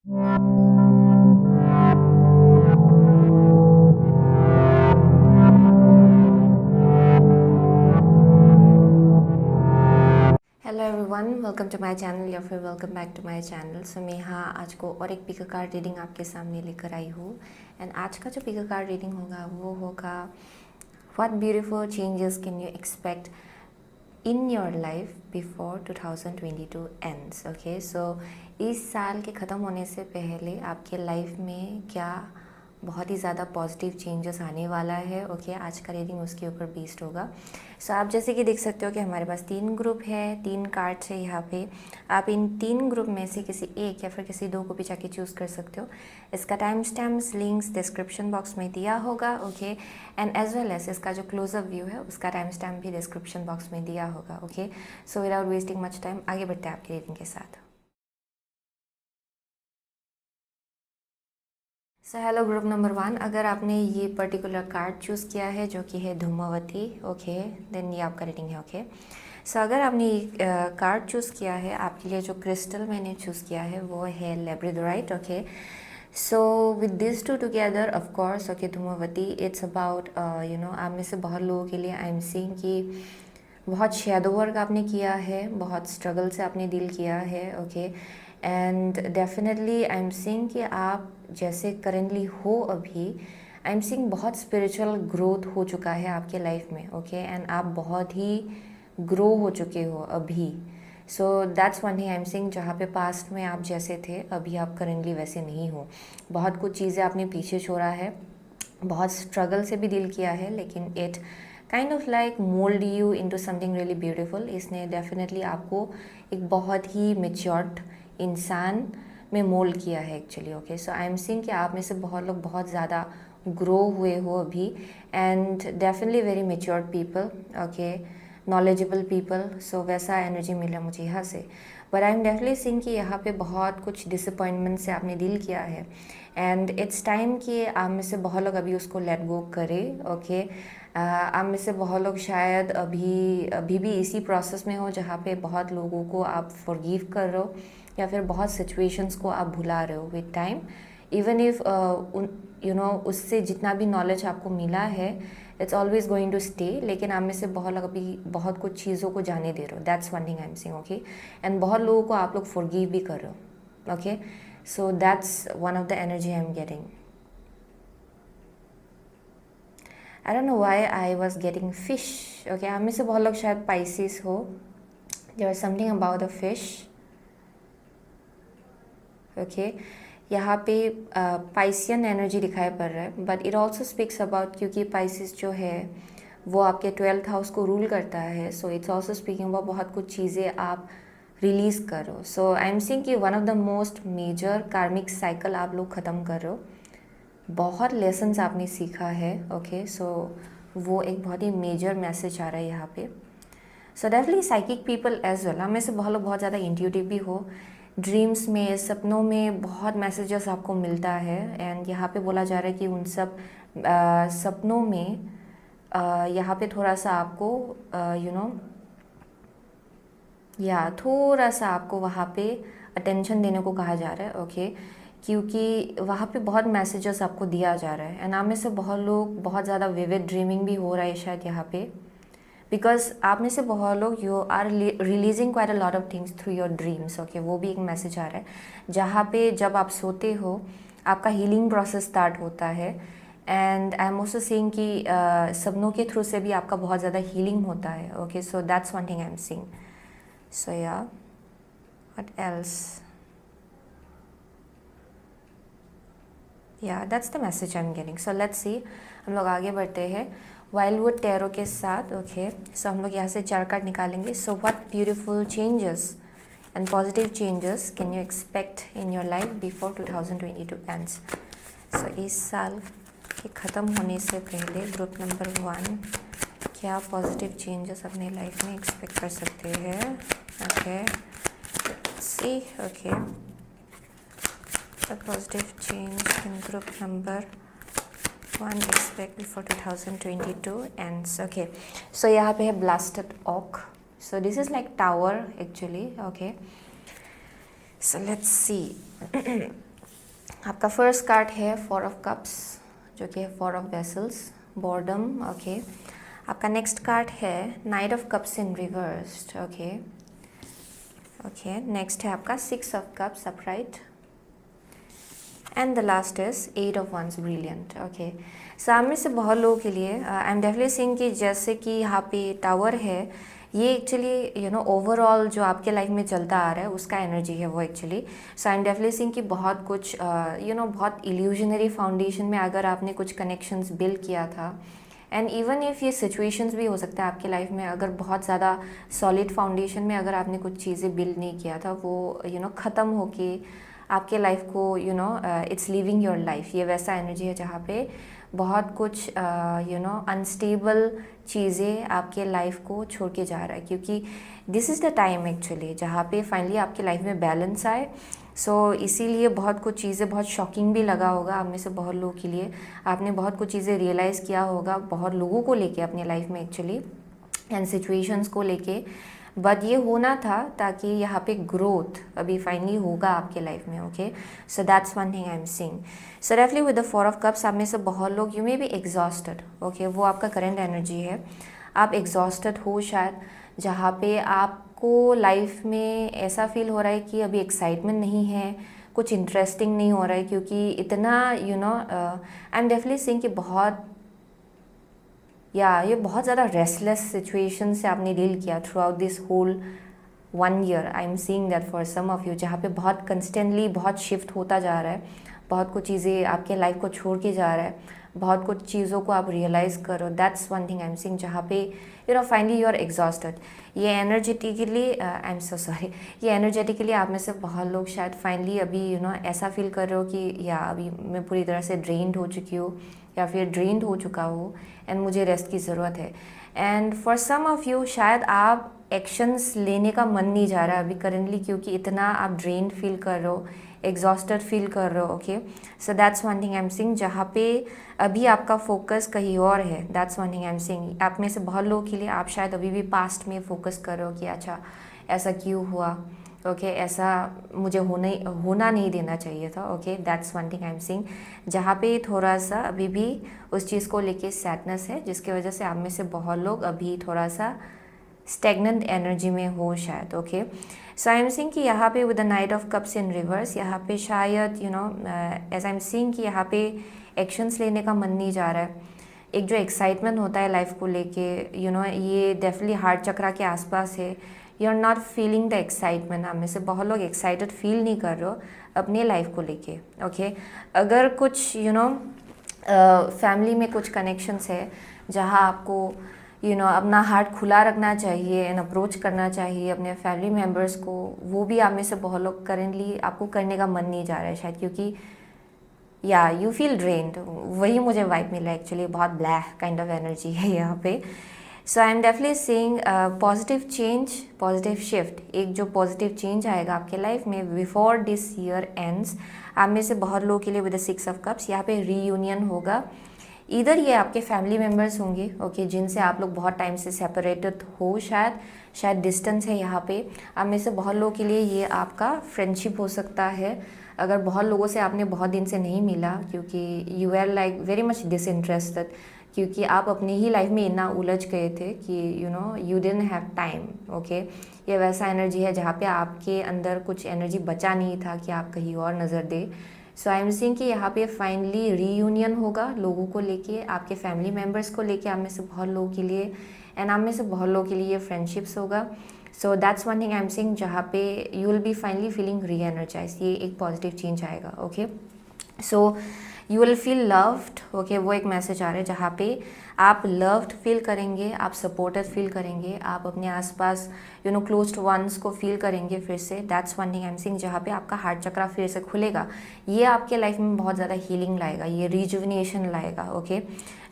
Hello everyone, welcome to my channel या फिर welcome back to my channel. So मैं यहाँ आज को और एक पिकर कार्ड रीडिंग आपके सामने लेकर आई हूँ। एंड आज का जो पिकर कार्ड रीडिंग होगा वो होगा what beautiful changes can you expect in your life before 2022 ends. Okay, so इस साल के ख़त्म होने से पहले आपके लाइफ में क्या बहुत ही ज़्यादा पॉजिटिव चेंजेस आने वाला है। ओके, आज का रीडिंग उसके ऊपर बेस्ड होगा। सो आप जैसे कि देख सकते हो कि हमारे पास 3 ग्रुप है, 3 कार्ड्स है यहाँ पे। आप इन 3 ग्रुप में से किसी एक या फिर किसी 2 को भी जाके चूज़ कर सकते हो। इसका time stamps links description box में दिया होगा। Okay, and as well as इसका जो क्लोजअप व्यू है उसका टाइम स्टैम्प भी डिस्क्रिप्शन बॉक्स में दिया होगा। Okay, so without wasting much time आगे बढ़ते हैं आपकी रीडिंग के साथ। सो हेलो ग्रुप नंबर 1, अगर आपने ये पर्टिकुलर कार्ड चूज़ किया है जो कि है धूमावती, ओके, देन ये आपका रीडिंग है। ओके, सो अगर आपने ये कार्ड चूज़ किया है, आपके लिए जो क्रिस्टल मैंने चूज़ किया है वो है labradorite. Okay, so with this to together of course, okay, Dhumavati it's about आप में से बहुत लोगों के लिए आई एम सीइंग कि बहुत शैडो वर्क आपने किया है, बहुत स्ट्रगल से आपने डील किया है। Okay, and definitely I am seeing कि आप जैसे करेंटली हो अभी, आई एम सीइंग बहुत स्पिरिचुअल ग्रोथ हो चुका है आपके लाइफ में। ओके, एंड आप बहुत ही ग्रो हो चुके हो अभी। सो that's one thing I am seeing, जहाँ पे पास्ट में आप जैसे थे अभी आप करेंटली वैसे नहीं हो। बहुत कुछ चीज़ें आपने पीछे छोड़ा है, बहुत स्ट्रगल से भी डील किया है, लेकिन it kind of like mould you into something really beautiful. इसने डेफिनेटली आपको एक बहुत ही मेच्योर्ड इंसान में मोल्ड किया है actually. Okay, so I am seeing कि आप में से बहुत लोग बहुत ज़्यादा ग्रो हुए हो अभी, and definitely very matured people, okay, knowledgeable people. So वैसा एनर्जी मिला मुझे यहाँ से। But I am definitely seeing कि यहाँ पे बहुत कुछ डिसअपॉइंटमेंट से आपने डील किया है, एंड इट्स टाइम कि आप में से बहुत लोग अभी उसको लेट गो करें। ओके, आप में से बहुत लोग शायद अभी भी इसी प्रोसेस में हो जहाँ पे बहुत लोगों को आप फॉरगिव कर रहे हो या फिर बहुत सिचुएशंस को आप भुला रहे हो विद टाइम। इवन इफ उससे जितना भी नॉलेज आपको मिला है it's always going to stay, लेकिन आप में से बहुत लोग अभी बहुत कुछ चीज़ों को जाने दे रहे हो। That's one thing I am saying. Okay, and बहुत लोगों को आप लोग फॉरगिव भी कर रहे हो। Okay, so that's one of the energy I am getting. I don't know why I was getting fish. Okay, आप में से बहुत लोग शायद पाइसिस हो। There is something about the fish. Okay, यहाँ पे पाइसियन एनर्जी दिखाई पड़ रहा है, but it also speaks about, क्योंकि पाइसिस जो है वो आपके 12th हाउस को रूल करता है। So it's also speaking about बहुत कुछ चीज़ें आप रिलीज़ करो। सो आई एम सीइंग कि one of the most major karmic cycle आप लोग ख़त्म कर रहे हो। बहुत लेसन्स आपने सीखा है। ओके, सो वो एक बहुत ही मेजर मैसेज आ रहा है यहाँ पे। So definitely psychic people as well, हमें से बहुत लोग बहुत ज़्यादा इंट्यूटिव भी हो। ड्रीम्स में, सपनों में बहुत मैसेजेस आपको मिलता है, एंड यहाँ पे बोला जा रहा है कि उन सब सपनों में यहाँ पे थोड़ा सा आपको थोड़ा सा आपको वहाँ पे अटेंशन देने को कहा जा रहा है। ओके, क्योंकि वहाँ पे बहुत मैसेजेस आपको दिया जा रहा है, एंड आप में से बहुत लोग बहुत ज़्यादा विविड ड्रीमिंग भी हो रहा है शायद यहाँ पे, बिकॉज आप में से बहुत लोग you are releasing quite a lot of things through your dreams. Okay, वो भी एक मैसेज आ रहा है, जहाँ पे जब आप सोते हो आपका हीलिंग प्रोसेस स्टार्ट होता है, and I am also seeing कि सपनों के थ्रू से भी आपका बहुत ज़्यादा हीलिंग होता है। Okay, so that's one thing I am seeing. So yeah what else, yeah that's the message I am getting. So let's see, हम लोग आगे बढ़ते हैं वाइल्डवुड टैरो के साथ। ओके, सो हम लोग यहाँ से 4 कार्ड निकालेंगे। So what beautiful changes and positive changes can you expect in your life before 2022 ends. So इस साल के ख़त्म होने से पहले ग्रुप नंबर 1 क्या पॉजिटिव चेंजेस अपने लाइफ में एक्सपेक्ट कर सकते हैं। Okay, see, okay, a positive change in group number 1 expected for 2022 ends. Okay, so यहाँ पे है blasted oak. So this is like tower actually. Okay, so let's see. आपका फर्स्ट कार्ड है 4 ऑफ कप्स, जो कि है 4 ऑफ वेसल्स, बॉर्डम। ओके, आपका next card है knight of cups in reversed. Okay okay, next है आपका 6 of cups upright, and the last is 8 of wands, brilliant. Okay, सामने से बहुत लोगों के लिए आई एम डेफिनेटली सीइंग कि जैसे कि यहाँ पे टावर है, ये एक्चुअली ओवरऑल जो आपके लाइफ में चलता आ रहा है उसका एनर्जी है वो actually. So I am definitely seeing कि बहुत कुछ बहुत इल्यूजनरी फाउंडेशन में अगर आपने कुछ कनेक्शंस बिल्ड किया था, एंड इवन इफ़ ये सिचुएशंस भी हो सकता है आपके लाइफ में, अगर बहुत ज़्यादा सॉलिड फाउंडेशन में अगर आपने कुछ चीज़ें बिल्ड नहीं किया था, वो ख़त्म होके आपके लाइफ को इट्स लिविंग योर लाइफ, ये वैसा एनर्जी है जहाँ पे बहुत कुछ अनस्टेबल चीज़ें आपके लाइफ को छोड़ के जा रहा है, क्योंकि this is the time actually जहाँ पे फाइनली आपके लाइफ में बैलेंस आए। सो इसीलिए बहुत कुछ चीज़ें बहुत शॉकिंग भी लगा होगा आप में से बहुत लोगों के लिए, आपने बहुत कुछ चीज़ें रियलाइज़ किया होगा बहुत लोगों को लेके अपने लाइफ में एक्चुअली, एंड सिचुएशंस को लेके, बट ये होना था ताकि यहाँ पे ग्रोथ अभी फाइनली होगा आपके लाइफ में। Okay, so that's one thing I am seeing. So definitely with the 4 of cups आप में से बहुत लोग you may be exhausted. Okay, वो आपका करंट एनर्जी है, आप एग्जॉस्टेड हो शायद, जहाँ पे आपको लाइफ में ऐसा फील हो रहा है कि अभी एक्साइटमेंट नहीं है, कुछ इंटरेस्टिंग नहीं हो रहा है, क्योंकि इतना आई एम डेफिनेटली सीइंग कि बहुत ये बहुत ज़्यादा रेस्टलेस सिचुएशन से आपने डील किया throughout this whole 1 year. I am seeing that for some of you, जहाँ पे बहुत कंस्टेंटली बहुत शिफ्ट होता जा रहा है, बहुत कुछ चीज़ें आपके लाइफ को छोड़ के जा रहा है, बहुत कुछ चीज़ों को आप रियलाइज़ करो। That's one thing I am seeing, जहाँ पे फाइनली यू आर एग्जॉस्टेड। ये energetically I am so sorry, ये एनर्जेटिकली आप में से बहुत लोग शायद फाइनली अभी ऐसा फील कर रहे हो कि अभी मैं पूरी तरह से ड्रेन्ड हो चुकी हूँ या फिर ड्रेन्ड हो चुका हूँ एंड मुझे रेस्ट की ज़रूरत है। And for some of you शायद आप एक्शंस लेने का मन नहीं जा रहा अभी करेंटली, क्योंकि इतना आप ड्रेन्ड फील कर रहे हो, एग्जॉस्टेड फील कर रहे हो। Okay, so that's one thing I am seeing, जहाँ पे अभी आपका फोकस कहीं और है। That's one thing I am seeing, आप में से बहुत लोगों के लिए आप शायद अभी भी पास्ट में फोकस कर रहे हो कि अच्छा ऐसा क्यों हुआ, ओके ऐसा मुझे होना नहीं देना चाहिए था। Okay, that's one thing I am seeing, जहाँ पे थोड़ा सा अभी भी उस चीज़ को लेके सैडनेस है, जिसकी वजह से आप में से बहुत लोग अभी थोड़ा सा स्टेगनेंट एनर्जी में हो शायद। Okay, so I am seeing कि यहाँ पे with the night of cups in reverse, यहाँ पे शायद एज आई एम सीइंग कि यहाँ पे एक्शंस लेने का मन नहीं जा रहा है। एक जो एक्साइटमेंट होता है लाइफ को लेके ये डेफिनेटली हार्ट चक्रा के आसपास है। You are not feeling the excitement, आप में से बहुत लोग एक्साइटेड फील नहीं कर रहे हो अपने लाइफ को लेके। ओके, अगर कुछ फैमिली में कुछ कनेक्शंस है जहाँ आपको अपना हार्ट खुला रखना चाहिए एंड अप्रोच करना चाहिए अपने फैमिली मेम्बर्स को, वो भी आप में से बहुत लोग करेंटली आपको करने का मन नहीं जा रहा है शायद, क्योंकि यू फील ड्रेन्ड। वही मुझे वाइब मिला एक्चुअली, बहुत ब्लैक काइंड ऑफ एनर्जी है यहाँ पे। So I am definitely seeing positive change, positive shift, एक जो पॉजिटिव चेंज आएगा आपके लाइफ में बिफोर दिस ईयर एंड्स। आप में से बहुत लोगों के लिए विद द 6 ऑफ कप्स यहाँ पे रीयूनियन होगा। इधर ये आपके फैमिली मेम्बर्स होंगे, ओके, जिनसे आप लोग बहुत टाइम से सेपरेटेड हो, शायद डिस्टेंस है यहाँ पे। आप में से बहुत लोगों के लिए ये आपका फ्रेंडशिप हो सकता है, अगर बहुत लोगों से आपने बहुत दिन से नहीं मिला, क्योंकि you are like very much disinterested, क्योंकि आप अपनी ही लाइफ में इतना उलझ गए थे कि you didn't have time. Okay, ये वैसा एनर्जी है जहाँ पे आपके अंदर कुछ एनर्जी बचा नहीं था कि आप कहीं और नज़र दे। सो आई एम सीइंग कि यहाँ पे फाइनली रीयूनियन होगा लोगों को लेके, आपके फैमिली मेम्बर्स को लेके, आप में से बहुत लोगों के लिए, एंड आप में से बहुत लोगों के लिए फ्रेंडशिप्स होगा। सो that's one thing I am seeing, जहाँ पे you will B finally feeling री एनर्जाइज, ये एक पॉजिटिव चेंज आएगा। Okay, so you will feel loved. Okay, वो एक मैसेज आ रहा है जहाँ पे आप लव्ड फील करेंगे, आप सपोर्टेड फील करेंगे, आप अपने आसपास क्लोज्ड वंस को फील करेंगे फिर से। That's one thing I am seeing, जहाँ पे आपका हार्ट चक्रा फिर से खुलेगा। ये आपके लाइफ में बहुत ज़्यादा हीलिंग लाएगा, ये रिजुविनेशन लाएगा। Okay,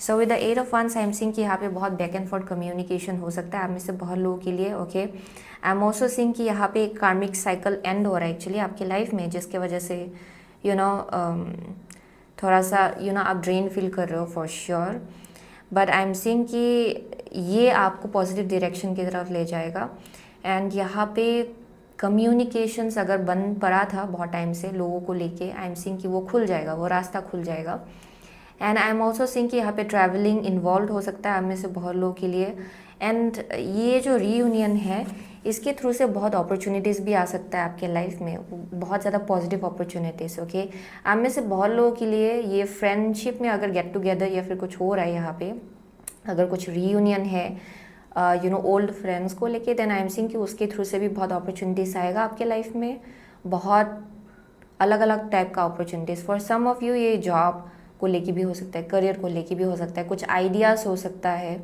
so with the 8 of wands I am seeing कि यहाँ पे बहुत बैक एंड फोर्थ कम्युनिकेशन हो सकता है आप में से बहुत लोगों के लिए। Okay, I am also seeing कि यहाँ पे एक कार्मिक साइकिल एंड हो रहा है एक्चुअली आपकी लाइफ में, जिसके वजह से थोड़ा सा आप ड्रेन फील कर रहे हो for sure, but I am seeing कि ये आपको पॉजिटिव डायरेक्शन की तरफ ले जाएगा। एंड यहाँ पे कम्युनिकेशंस अगर बंद पड़ा था बहुत टाइम से लोगों को लेके, आई एम सीइंग कि वो खुल जाएगा, वो रास्ता खुल जाएगा। And I am also seeing कि यहाँ पे ट्रैवलिंग इन्वॉल्व हो सकता है आप में से बहुत लोगों के लिए। एंड ये जो रीयूनियन है इसके थ्रू से बहुत अपॉर्चुनिटीज़ भी आ सकता है आपके लाइफ में, बहुत ज़्यादा पॉजिटिव अपॉर्चुनिटीज़। ओके, आप में से बहुत लोगों के लिए ये फ्रेंडशिप में अगर गेट टुगेदर या फिर कुछ हो रहा है यहाँ पे, अगर कुछ रीयूनियन है ओल्ड फ्रेंड्स को लेके, देन आई एम सीइंग कि उसके थ्रू से भी बहुत अपॉर्चुनिटीज़ आएगा आपके लाइफ में, बहुत अलग अलग टाइप का opportunities. For some of you ये जॉब को लेके भी हो सकता है, करियर को लेके भी हो सकता है, कुछ आइडियाज़ हो सकता है।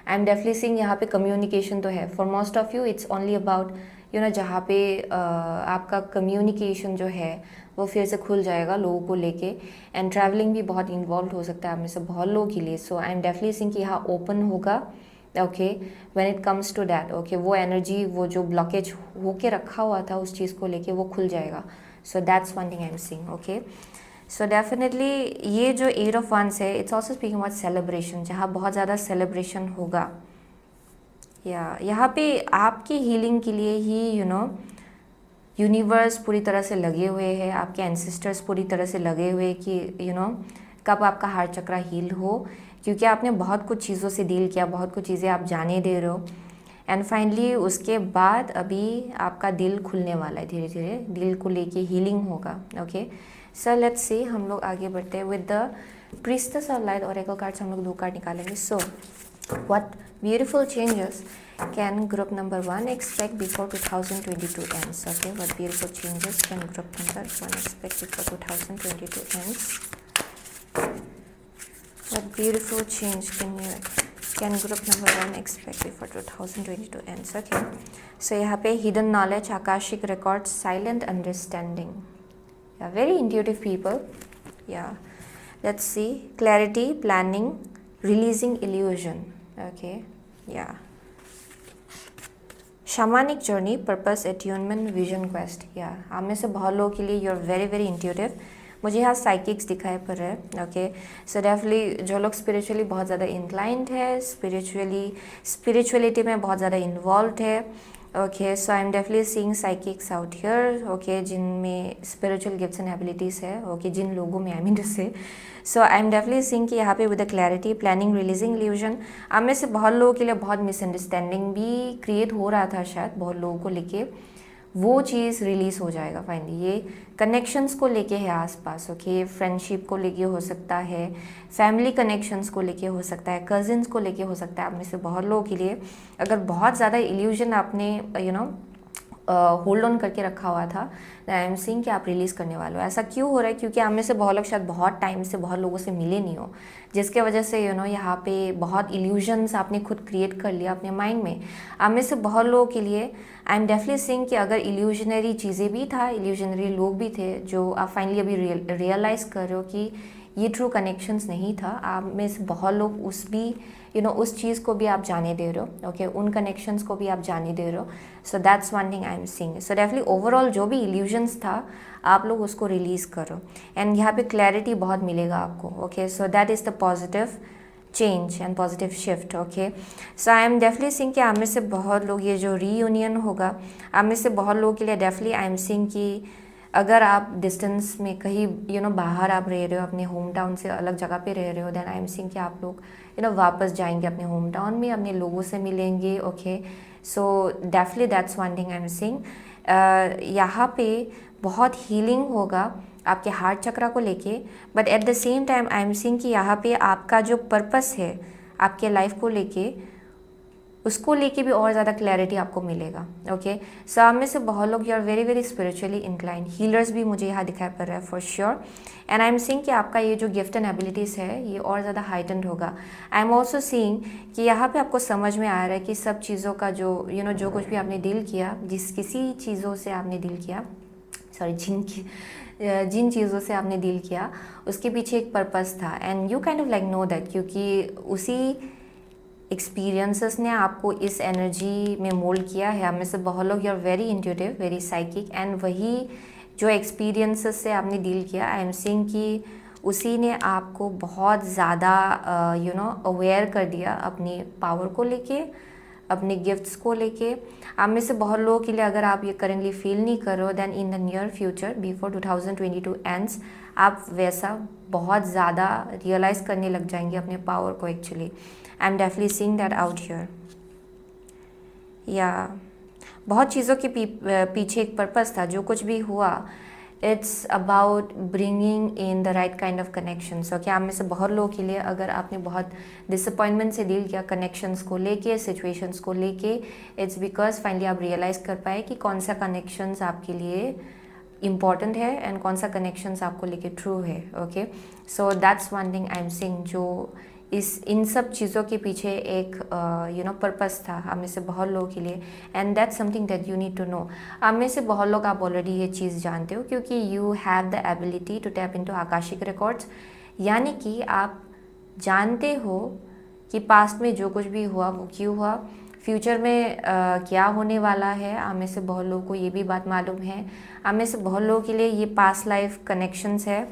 आई एम डेफिनेटली सीइंग यहाँ पे कम्युनिकेशन तो है। For most of you it's only about जहाँ पे आपका कम्युनिकेशन जो है वो फिर से खुल जाएगा लोगों को लेके। एंड ट्रैवलिंग भी बहुत इन्वॉल्व हो सकता है आप में से बहुत लोगों के लिए। So I am definitely seeing कि यहाँ ओपन होगा। Okay, when it comes to that, okay, वो एनर्जी, वो जो ब्लॉकेज होके रखा हुआ था उस चीज़ को लेके वो खुल जाएगा। सो that's one thing I am seeing. Okay, so definitely ये जो 8 ऑफ वंस है, it's also speaking about celebration, जहाँ बहुत ज़्यादा सेलिब्रेशन होगा। या यहाँ पे आपकी हीलिंग के लिए ही यूनिवर्स पूरी तरह से लगे हुए हैं, आपके एंसेस्टर्स पूरी तरह से लगे हुए कि कब आपका हार्ट चक्रा हील हो, क्योंकि आपने बहुत कुछ चीज़ों से डील किया, बहुत कुछ चीज़ें आप जाने दे रहे हो। एंड फाइनली उसके बाद अभी आपका दिल खुलने वाला है, धीरे धीरे दिल को लेके हीलिंग होगा। ओके, सो लेट्स सी, हम लोग आगे बढ़ते हैं with the priestess of light Oracle cards. हम लोग 2 कार्ड निकालेंगे। So what beautiful changes can group number 1 expect before 2022 ends? Okay, what beautiful changes can group number 1 expect before 2022 ends? What beautiful change can group number 1 expect before 2022 ends? Okay, so यहाँ पे hidden knowledge, akashic records, silent understanding. Yeah, very intuitive people. Yeah, let's see, clarity, planning, releasing illusion. Okay, yeah, shamanic journey, purpose, attunement, vision quest. Yeah, आप में से बहुत लोगों के लिए you are very very intuitive. मुझे यहाँ psychics दिखाई पड़ रहा है। ओके, सो डेफिनेटली जो लोग स्पिरिचुअली बहुत ज़्यादा इंक्लाइंड है, स्पिरिचुअलिटी में बहुत ज़्यादा इन्वॉल्व है। Okay, so I am definitely seeing psychics out here. Okay, जिनमें स्पिरिचुअल गिफ्ट्स एंड एबिलिटीज़ है। ओके, जिन लोगों में, आई मीन टू से, सो आई एम डेफिनेटली सीइंग कि यहाँ पे with the clarity, planning, releasing illusion, आप में से बहुत लोगों के लिए बहुत मिसअंडरस्टैंडिंग भी क्रिएट हो रहा था शायद बहुत लोगों को लेके, वो चीज़ रिलीज़ हो जाएगा फाइनली। ये कनेक्शंस को लेके है आसपास। ओके, फ्रेंडशिप को लेके हो सकता है, फैमिली कनेक्शंस को लेके हो सकता है, कजिन्स को लेके हो सकता है। आप में से बहुत लोगों के लिए अगर बहुत ज़्यादा इल्यूजन आपने होल्ड ऑन करके रखा हुआ था, आई एम सीइंग कि आप रिलीज़ करने वाले हो। ऐसा क्यों हो रहा है? क्योंकि आप में से बहुत लोग शायद बहुत टाइम से बहुत लोगों से मिले नहीं हो, जिसके वजह से यहाँ पे बहुत इल्यूजन्स आपने खुद क्रिएट कर लिया अपने माइंड में। आप में से बहुत लोगों के लिए आई एम डेफिनेटली सीइंग कि अगर इल्यूजनरी चीज़ें भी था, इल्यूजनरी लोग भी थे, जो आप फाइनली अभी रियलाइज़ कर रहे हो कि ये ट्रू कनेक्शंस नहीं था। आप में से बहुत लोग उस चीज़ को भी आप जाने दे रहे हो। ओके, उन कनेक्शंस को भी आप जाने दे रहे हो। सो that's one thing I am seeing. So definitely overall जो भी इल्यूजन्स था आप लोग उसको रिलीज़ करो, एंड यहाँ पे क्लैरिटी बहुत मिलेगा आपको। Okay, so that is the positive change and positive shift. Okay, so I am definitely seeing कि आप में से बहुत लोग, ये जो रीयूनियन होगा, आप में से बहुत लोगों के लिए डेफिनेटली आई एम सीइंग कि अगर आप डिस्टेंस में कहीं बाहर आप रह रहे हो, अपने होम टाउन से अलग जगह पे रह रहे हो, देन आई एम सीइंग कि आप लोग वापस जाएंगे अपने होम टाउन में, अपने लोगों से मिलेंगे। Okay, so definitely that's one thing I am seeing. यहाँ पे बहुत हीलिंग होगा आपके हार्ट चक्रा को लेके, but at the same time I am seeing कि यहाँ पे आपका जो पर्पस है आपके लाइफ को लेके, उसको लेके भी और ज़्यादा क्लैरिटी आपको मिलेगा। ओके, सो आप में से बहुत लोग you are very very spiritually inclined, healers भी मुझे यहाँ दिखाई पड़ रहा है for sure. And I am seeing कि आपका ये जो गिफ्ट एंड एबिलिटीज़ है ये और ज़्यादा हाइटेंड होगा। आई एम ऑल्सो सीइंग कि यहाँ पे आपको समझ में आ रहा है कि सब चीज़ों का जो जो कुछ भी आपने डील किया, किसी चीज़ों से आपने डील किया, सॉरी जिन चीज़ों से आपने डील किया उसके पीछे एक पर्पस था, and you kind of like know that, क्योंकि उसी एक्सपीरियंसेस ने आपको इस एनर्जी में मोल्ड किया है। आप में से बहुत लोग you are very intuitive, very psychic, and वही जो एक्सपीरियंसेस से आपने डील किया, आई एम सीइंग कि उसी ने आपको बहुत ज़्यादा अवेयर कर दिया अपनी पावर को लेके, अपने गिफ्ट्स को लेके। आप में से बहुत लोगों के लिए अगर आप ये करेंटली फील नहीं कर रहे हो, then in the near future before 2022 ends आप वैसा बहुत ज़्यादा रियलाइज़ करने लग जाएंगे अपने पावर को actually. I am definitely seeing that out here. या बहुत चीज़ों के पीछे एक पर्पस था। जो कुछ भी हुआ it's about bringing in the right kind of connections. Okay, आप में से बहुत लोगों के लिए अगर आपने बहुत डिसअपॉइंटमेंट से डील किया कनेक्शंस को लेके, सिचुएशंस को लेके, इट्स बिकॉज फाइनली आप रियलाइज़ कर पाए कि कौन सा कनेक्शंस आपके लिए इम्पॉर्टेंट है एंड कौन सा कनेक्शंस आपको लेके ट्रू है। Okay, so that's one thing I am seeing, जो इन सब चीज़ों के पीछे एक पर्पस था आप में से बहुत लोगों के लिए, and that's something that you need to know. आप में से बहुत लोग आप ऑलरेडी ये चीज़ जानते हो क्योंकि you have the ability to tap into akashic records, यानी कि आप जानते हो कि पास्ट में जो कुछ भी हुआ वो क्यों हुआ, फ्यूचर में क्या होने वाला है। आप में से बहुत लोगों को ये भी बात मालूम है। आप में से बहुत लोगों के लिए ये पास्ट लाइफ कनेक्शंस है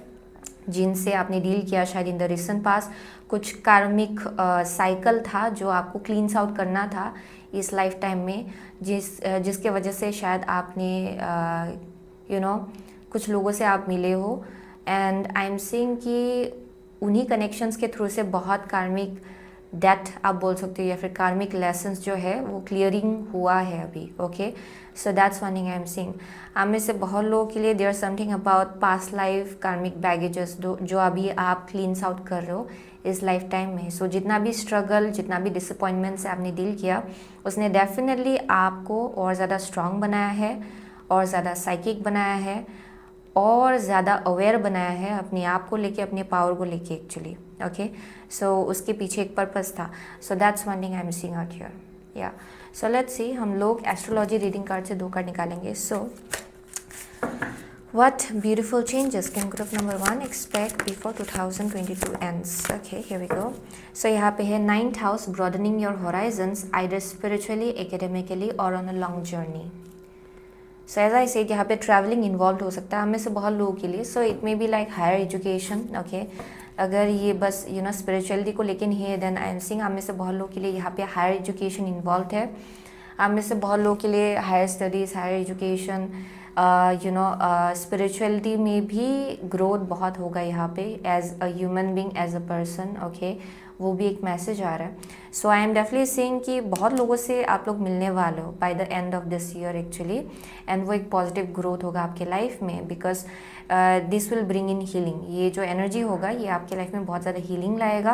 जिनसे आपने डील किया शायद इन द रिसेंट पास्ट। कुछ कार्मिक साइकिल था जो आपको क्लींस आउट करना था इस लाइफ टाइम में, जिसके वजह से शायद आपने कुछ लोगों से आप मिले हो, एंड आई एम सीइंग कि उन्हीं कनेक्शंस के थ्रू से बहुत कार्मिक डेट आप बोल सकते हो या फिर कार्मिक लेसन्स जो है वो क्लियरिंग हुआ है अभी। Okay, so that's one thing I am seeing. आप में से बहुत लोगों के लिए there something about past life karmic baggages जो अभी आप क्लींस आउट कर रहे हो इस लाइफ टाइम में। सो जितना भी स्ट्रगल, जितना भी डिसअपॉइंटमेंट से आपने डील किया, उसने डेफिनेटली आपको और ज़्यादा स्ट्रांग बनाया है, और ज़्यादा साइकिक बनाया है, और ज़्यादा अवेयर बनाया है अपने आप को लेके, अपने पावर को लेके एक्चुअली। ओके, सो उसके पीछे एक पर्पस था। सो that's one thing I am seeing out here. या सो लेट्स सी, हम लोग एस्ट्रोलॉजी रीडिंग कार्ड से 2 कार्ड निकालेंगे। सो what beautiful changes can group number 1 expect before 2022 ends? Okay, here we go. So यहाँ पे है 9th house, broadening your horizons either spiritually, academically or on a long journey. So as I said, यहाँ पे travelling involve हो सकता है हमें से बहुत लोगों के लिए। So it may be like higher education. Okay, अगर ये बस स्पिरिचुअलिटी को लेकिन है, देन आई एम सीइंग आप में से बहुत लोगों के लिए यहाँ पे हायर एजुकेशन इन्वॉल्व है। आप में से बहुत लोगों के लिए higher studies, higher education, spirituality में भी ग्रोथ बहुत होगा यहाँ पे as a human being, as a person. Okay, वो भी एक मैसेज आ रहा है। So I am definitely saying कि बहुत लोगों से आप लोग मिलने वाले हो by the end of this year actually, and वो एक पॉजिटिव ग्रोथ होगा आपके लाइफ में, because this will bring in healing. ये जो एनर्जी होगा ये आपके लाइफ में बहुत ज़्यादा हीलिंग लाएगा।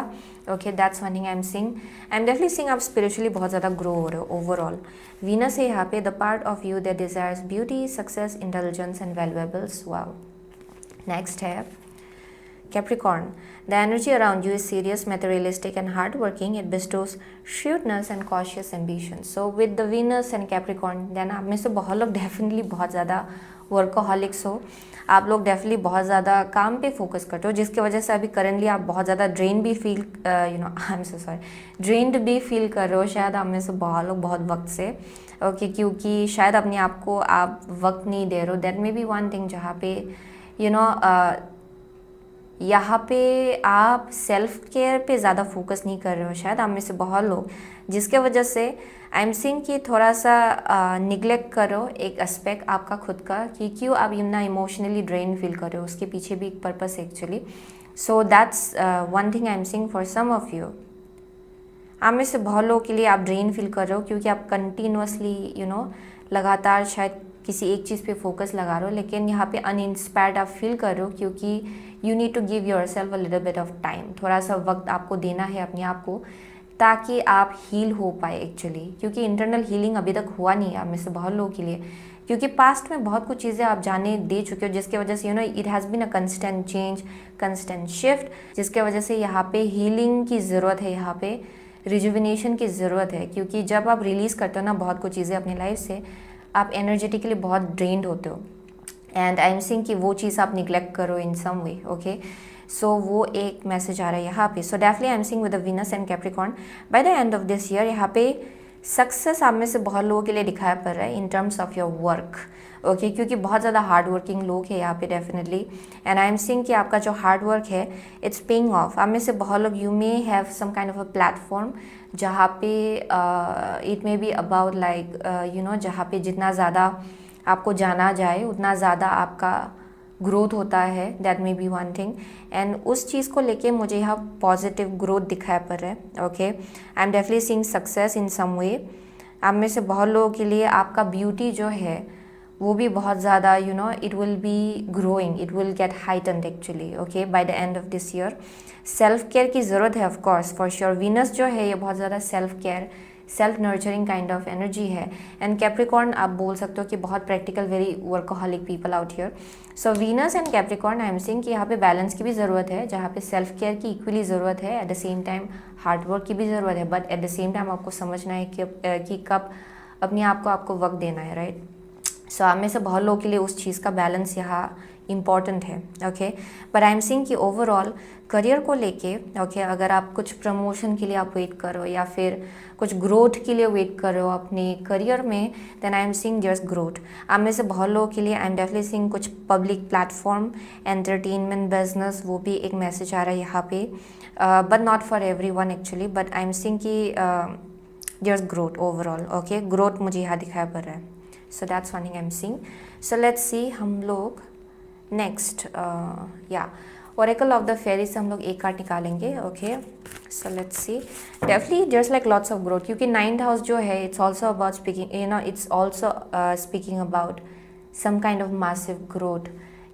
Okay, that's one thing I am seeing. I am definitely seeing आप स्पिरिचुअली बहुत ज़्यादा ग्रो हो रहे हो ओवरऑल। वीनस है यहाँ पे, the part of you that desires beauty, success, intelligence and valuables. Wow. Next है Capricorn. The energy around you is serious, materialistic and hardworking. It bestows shrewdness and cautious ambition. So with the Venus and Capricorn, then आप में से बहुत लोग definitely बहुत ज़्यादा वर्कोहॉलिक्स हो। आप लोग डेफिनेटली बहुत ज़्यादा काम पे फोकस करते हो, जिसकी वजह से अभी करंटली आप बहुत ज़्यादा ड्रेन भी feel I am so sorry drained भी फील कर रहे हो शायद आप में से बहुत लोग बहुत वक्त से। ओके, क्योंकि शायद अपने आप को आप वक्त नहीं दे रहे हो। That may be one thing जहाँ पे यहाँ पे आप सेल्फ केयर पे ज़्यादा फोकस नहीं कर रहे हो शायद आप में से बहुत लोग, जिसके वजह से आई एम सीइंग कि थोड़ा सा निगलेक्ट करो एक एस्पेक्ट आपका खुद का, कि क्यों आप इमोशनली ड्रेन फील कर रहे हो, उसके पीछे भी एक पर्पस है actually. So that's one thing I am seeing for some of you. आप में से बहुत लोगों के लिए आप ड्रेन फील कर रहे हो क्योंकि आप कंटिन्यूसली लगातार शायद किसी एक चीज़ पे फोकस लगा रहे हो, लेकिन यहाँ पे अनइंस्पायर्ड आप फील कर रहे हो क्योंकि you need to give yourself a little bit of time. थोड़ा सा वक्त आपको देना है अपने आप को ताकि आप हील हो पाए एक्चुअली, क्योंकि इंटरनल हीलिंग अभी तक हुआ नहीं है आप में से बहुत लोगों के लिए, क्योंकि पास्ट में बहुत कुछ चीज़ें आप जाने दे चुके हो, जिसके वजह से it has been a constant change, constant shift, जिसके वजह से यहाँ पे हीलिंग की ज़रूरत है, यहाँ पे रिजुविनेशन की ज़रूरत है। क्योंकि जब आप रिलीज़ करते हो ना बहुत कुछ चीज़ें अपनी लाइफ से, आप एनर्जेटिकली बहुत ड्रेन्ड होते हो, एंड आई एम सीइंग कि वो चीज़ आप निगलेक्ट करो इन सम वे। ओके, सो वो एक मैसेज आ रहा है यहाँ पे। So definitely I am seeing with the Venus and Capricorn bye the end of this year. यहाँ पे सक्सेस आप में से बहुत लोगों के लिए दिखाया पड़ रहा है in terms of your work. Okay क्योंकि बहुत ज़्यादा हार्ड वर्किंग लोग हैं यहाँ पे definitely, and I am seeing कि आपका जो हार्ड वर्क है इट्स पेइंग ऑफ। आप में से बहुत लोग you may have some kind of a platform जहाँ पे it may be about like जहाँ पे जितना ज़्यादा आपको जाना जाए उतना ज़्यादा आपका ग्रोथ होता है, that may be one thing. And उस चीज़ को लेके मुझे यहाँ पॉजिटिव ग्रोथ दिखाई पड़ रहा है। Okay, I am definitely seeing success in some way. आप में से बहुत लोगों के लिए आपका ब्यूटी जो है वो भी बहुत ज़्यादा it will be growing, it will get heightened actually, okay, by the end of this year. Self care की ज़रूरत है of course for sure. Venus जो है ये बहुत ज़्यादा self care, self nurturing kind of energy है। एंड कैप्रिकॉर्न आप बोल सकते हो कि बहुत practical, very workaholic people out here. So Venus and Capricorn I am seeing कि यहाँ पे बैलेंस की भी ज़रूरत है, जहाँ पे सेल्फ केयर की इक्वली ज़रूरत है, at the same time hard work की भी ज़रूरत है, but at the same time आपको समझना है कि कब अपने आप को आपको वक्त देना है, राइट। सो आप में से बहुत लोगों के लिए उस चीज़ का बैलेंस यहाँ इम्पॉर्टेंट है, okay. But I am seeing कि ओवरऑल करियर को लेके, ओके, अगर आप कुछ प्रमोशन के लिए आप वेट कर रहे हो या फिर कुछ ग्रोथ के लिए वेट कर रहे हो अपने करियर में, then I am seeing there's growth. आप में से बहुत लोगों के लिए आई एम डेफिनेटली सीइंग कुछ पब्लिक प्लेटफॉर्म, एंटरटेनमेंट, बिजनेस, वो भी एक मैसेज आ रहा है यहाँ पे, but not for every one actually, but I am seeing कि there's growth overall, okay, growth मुझे यहाँ दिखाई पड़ रहा है। So that's one thing I am seeing. So let's see हम लोग नेक्स्ट या ओरेकल ऑफ द फेरी से हम लोग एक कार्ड निकालेंगे, okay. So let's see, definitely there's like lots of growth, क्योंकि 9th हाउस जो है it's also about speaking, it's also speaking about some kind of massive growth.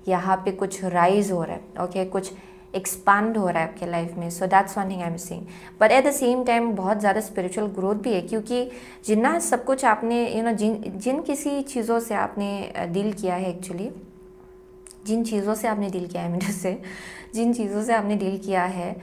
यहाँ पे कुछ राइज हो रहा है, ओके, कुछ एक्सपांड हो रहा है आपके लाइफ में। सो that's one thing I am seeing. But at the same time बहुत ज़्यादा स्पिरिचुअल ग्रोथ भी है, क्योंकि जितना सब कुछ आपने जिन किसी चीज़ों से आपने डील किया है एक्चुअली, जिन चीज़ों से आपने डील किया है, मेरे से जिन चीज़ों से आपने डील किया है,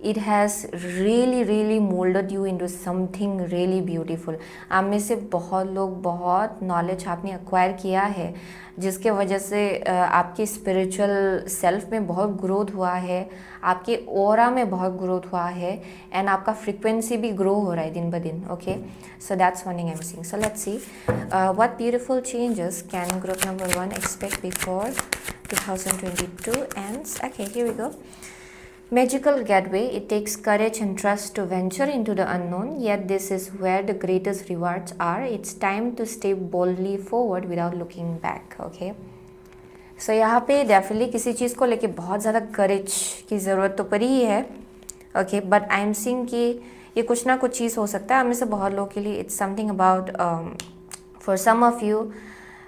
it has really moulded you into something really beautiful. आप में से बहुत लोग, बहुत नॉलेज आपने एक्वायर किया है, जिसके वजह से आपके स्पिरिचुअल सेल्फ में बहुत ग्रोथ हुआ है, आपके ऑरा में बहुत ग्रोथ हुआ है, एंड आपका फ्रीक्वेंसी भी ग्रो हो रहा है दिन ब दिन, okay. So that's one thing I am seeing. So let's see what beautiful changes can group number 1 expect before 2022 ends. Okay, here we go. Magical gateway. It takes courage and trust to venture into the unknown, yet this is where the greatest rewards are. It's time to step boldly forward without looking back. Okay. So यहाँ पे definitely किसी चीज़ को लेके बहुत ज़्यादा करेज की ज़रूरत तो पड़ी ही है, okay, but I am seeing कि ये कुछ ना कुछ चीज़ हो सकता है हमें से बहुत लोगों के लिए। It's something about for some of you,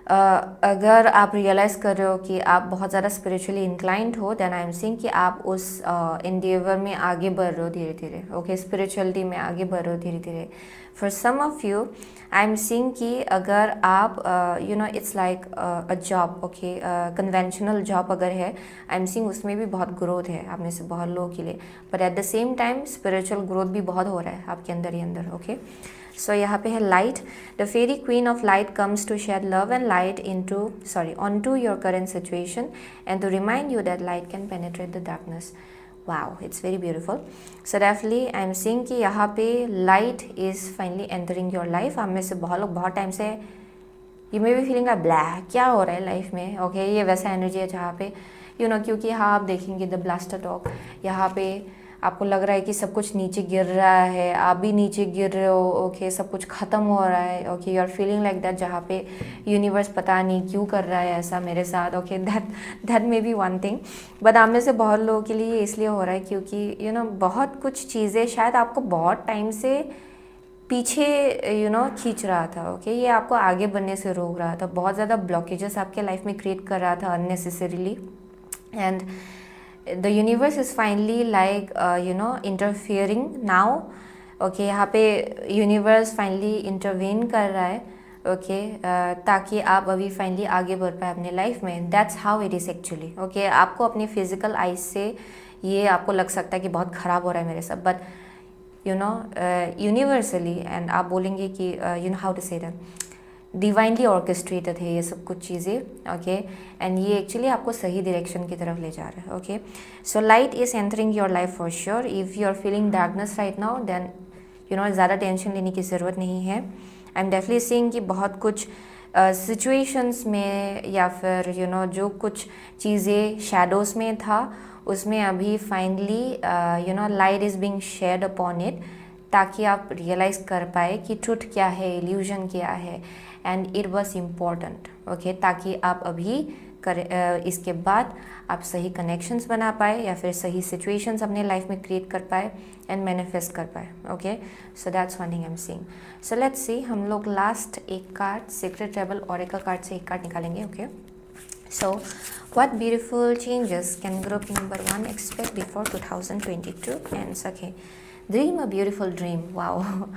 अगर आप रियलाइज़ कर रहे हो कि आप बहुत ज़्यादा स्पिरिचुअली इंक्लाइंड हो, देन आई एम सीइंग कि आप उस एंडेवर में आगे बढ़ रहे हो धीरे धीरे, ओके, स्पिरिचुअलिटी में आगे बढ़ रहे हो धीरे धीरे। For some of you I am seeing कि अगर आप it's like a job, okay, conventional job अगर है, आई एम सीइंग उसमें भी बहुत ग्रोथ है आप में से बहुत लोगों के लिए, but at the same time spiritual growth भी बहुत हो रहा है आपके अंदर ही अंदर, ओके। सो यहाँ पे है light. The fairy queen of light comes to shed love and light on to your current situation and to remind you that light can penetrate the darkness. Wow, it's very beautiful. So definitely I am seeing कि यहाँ पे light is finally entering your life. आप में से बहुत लोग बहुत time से you may be feeling black, क्या हो रहा है लाइफ में, ओके, ये वैसा एनर्जी है जहाँ पे क्योंकि हाँ आप देखेंगे द ब्लास्टर टॉक, यहाँ पे आपको लग रहा है कि सब कुछ नीचे गिर रहा है, आप भी नीचे गिर रहे हो, ओके, सब कुछ ख़त्म हो रहा है, okay, you are feeling like that, जहाँ पे यूनिवर्स पता नहीं क्यों कर रहा है ऐसा मेरे साथ, okay, that may be one thing. But आप में से बहुत लोगों के लिए इसलिए हो रहा है क्योंकि बहुत कुछ चीज़ें शायद आपको बहुत टाइम से पीछे खींच रहा था, ओके, ये आपको आगे बढ़ने से रोक रहा था, बहुत ज़्यादा ब्लॉकेजेस आपके लाइफ में क्रिएट कर रहा था unnecessarily, and the universe is finally like interfering now, okay, यहाँ पे universe finally intervene कर रहा है, okay, ताकि आप अभी फाइनली आगे बढ़ पाए अपने लाइफ में। that's how it is actually, okay। आपको अपनी फिजिकल आइज से ये आपको लग सकता है कि बहुत ख़राब हो रहा है मेरे साथ, बट यूनिवर्सली एंड आप बोलेंगे कि how to say that divinely orchestrated है ये सब कुछ चीज़ें, ओके, एंड ये एक्चुअली आपको सही डायरेक्शन की तरफ ले जा रहा है, okay. So light is entering your life for sure. If you are feeling darkness right now, then ज़्यादा टेंशन लेने की ज़रूरत नहीं है। आई एम डेफिनेटली सीइंग कि बहुत कुछ सिचुएशंस में या फिर जो कुछ चीज़ें शैडोज़ में था उसमें अभी finally light is being shared upon it, ताकि आप रियलाइज़ कर पाए कि ट्रुथ क्या है, इल्यूजन क्या है, and it was important, okay, ताकि आप अभी इसके बाद आप सही कनेक्शंस बना पाए या फिर सही सिचुएशंस अपने लाइफ में क्रिएट कर पाए एंड मैनिफेस्ट कर पाए, okay. So that's one thing I am seeing. So let's see, हम लोग लास्ट एक card secret travel Oracle card से एक कार्ड निकालेंगे, ओके। So, what beautiful changes can group number 1 expect before 2022 ends? Okay, dream a beautiful dream. Wow,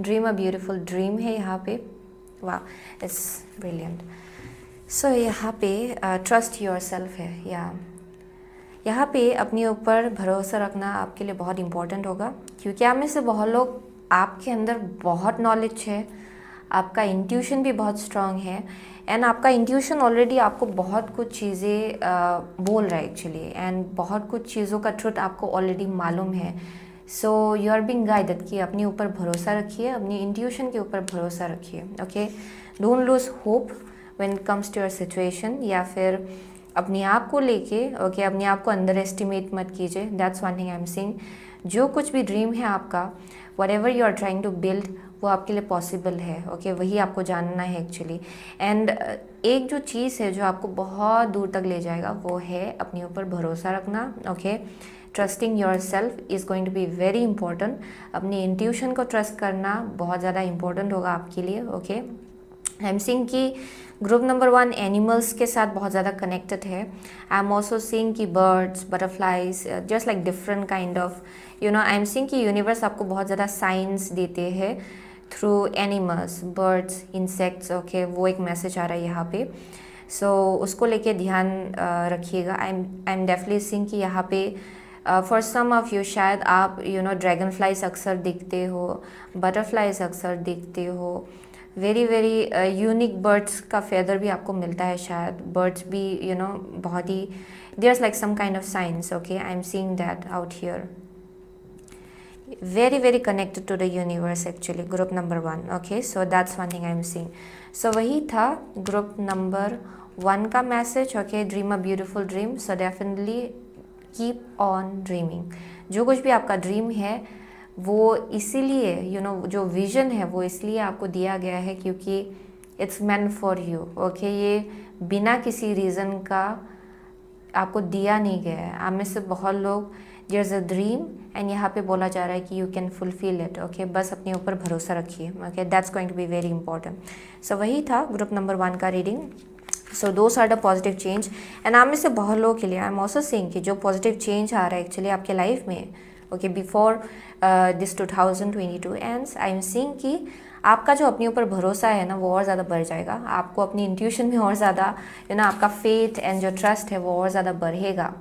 dream a beautiful dream है यहाँ पे. Wow, it's brilliant. So यहाँ पे trust yourself है, यहाँ पे अपने ऊपर भरोसा रखना आपके लिए बहुत इम्पोर्टेंट होगा, क्योंकि आप में से बहुत लोग, आपके अंदर बहुत नॉलेज है, आपका इंट्यूशन भी बहुत स्ट्रांग है, एंड आपका इंट्यूशन ऑलरेडी आपको बहुत कुछ चीज़ें बोल रहा है एक्चुअली, एंड बहुत कुछ चीज़ों का ट्रुथ आपको ऑलरेडी मालूम है. So you are being guided कि अपने ऊपर भरोसा रखिए, अपनी इंट्यूशन के ऊपर भरोसा रखिए, okay. Don't lose hope when it comes to your situation, या फिर अपने आप को लेके, ओके, अपने आप को अंडर एस्टिमेट मत कीजिए. That's one thing I am saying. जो कुछ भी ड्रीम है आपका, whatever you are trying to build, वो आपके लिए पॉसिबल है, ओके. वही आपको जानना है एक्चुअली. एंड एक जो चीज़ है जो आपको बहुत दूर तक ले जाएगा, वो है अपने ऊपर भरोसा रखना, okay. Trusting yourself is going to be very important. अपनी इंट्यूशन को ट्रस्ट करना बहुत ज़्यादा इंपॉर्टेंट होगा आपके लिए, ओके. आई एम सीइंग कि ग्रुप नंबर 1 एनिमल्स के साथ बहुत ज़्यादा कनेक्टेड है. आई एम ऑल्सो सीइंग कि birds, butterflies, just like different kind of I am seeing कि यूनिवर्स आपको बहुत ज़्यादा साइंस देते हैं through animals, birds, insects, okay. वो एक मैसेज आ रहा है यहाँ पे. सो उसको लेके ध्यान रखिएगा. आई एम डेफिनेटली सीइंग कि यहाँ पे फॉर सम ऑफ यू शायद आप ड्रैगन फ्लाइज अक्सर देखते हो, बटरफ्लाइज अक्सर देखते हो, वेरी वेरी यूनिक बर्ड्स का फेदर भी आपको मिलता है शायद. बर्ड्स भी बहुत ही, there is like some kind of signs, okay. I am seeing that out here. very very connected to the universe actually, group number 1, okay. So that's one thing I am seeing. So वही था group number 1 का message, okay. Dream a beautiful dream, so definitely keep on dreaming. जो कुछ भी आपका dream है वो इसीलिए जो विजन है वो इसलिए आपको दिया गया है क्योंकि it's meant for you, okay. ये बिना किसी रीज़न का आपको दिया नहीं गया है. आप में से बहुत लोग, there is a dream and यहाँ पे बोला जा रहा है कि you can fulfil it, okay. बस अपने ऊपर भरोसा रखिए, okay. That's going to be very important. So वही था ग्रुप नंबर 1 का reading. So those are the positive change. And आप में से बहुत लोगों के लिए आई एम ऑल्सो सेइंग कि जो पॉजिटिव चेंज आ रहा है एक्चुअली आपके लाइफ में, okay, before this 2022 ends, I am seeing कि आपका जो अपने ऊपर भरोसा है ना वो और ज़्यादा बढ़ जाएगा. आपको अपनी इंट्यूशन में और ज़्यादा आपका फेथ एंड जो ट्रस्ट है वो और ज़्यादा बढ़ेगा.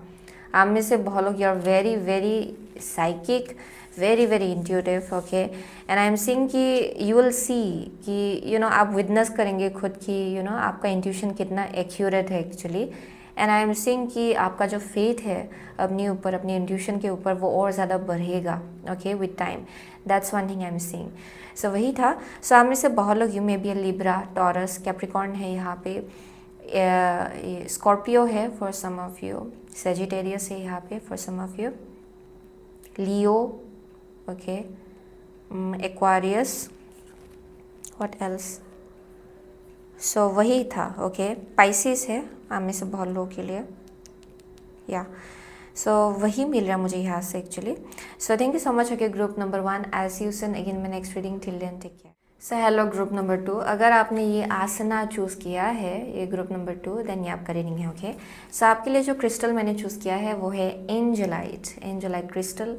आप में से बहुत लोग, you are very very psychic, very very intuitive, okay. And I am seeing कि यू विल सी कि आप विटनेस करेंगे खुद की आपका इंट्यूशन कितना एक्यूरेट है actually. And I am seeing कि आपका जो फेथ है अपने ऊपर, अपनी इंट्यूशन के ऊपर, वो और ज़्यादा बढ़ेगा, okay, with time. That's one thing I am seeing. So वही था. सो आप में से बहुत लोग, you may be a Libra, Taurus, Capricorn है यहाँ पे, स्कॉर्पियो है for some of you, Sagittarius है यहाँ पे for some of you, Leo, okay, Aquarius, what else. So वही था, ओके. पाइसिस है आप में से बहुत लोगों के लिए, या सो वही मिल रहा है मुझे यहाँ से actually. So thank you so much, okay. Group number 1, I see you soon again my next reading. Till then take care. So hello group number 2. अगर आपने ये आसना चूज़ किया है, ये ग्रुप नंबर 2, देन ये आपका रीडिंग है, ओके. सो आपके लिए जो क्रिस्टल मैंने चूज़ किया है वो है angelite crystal.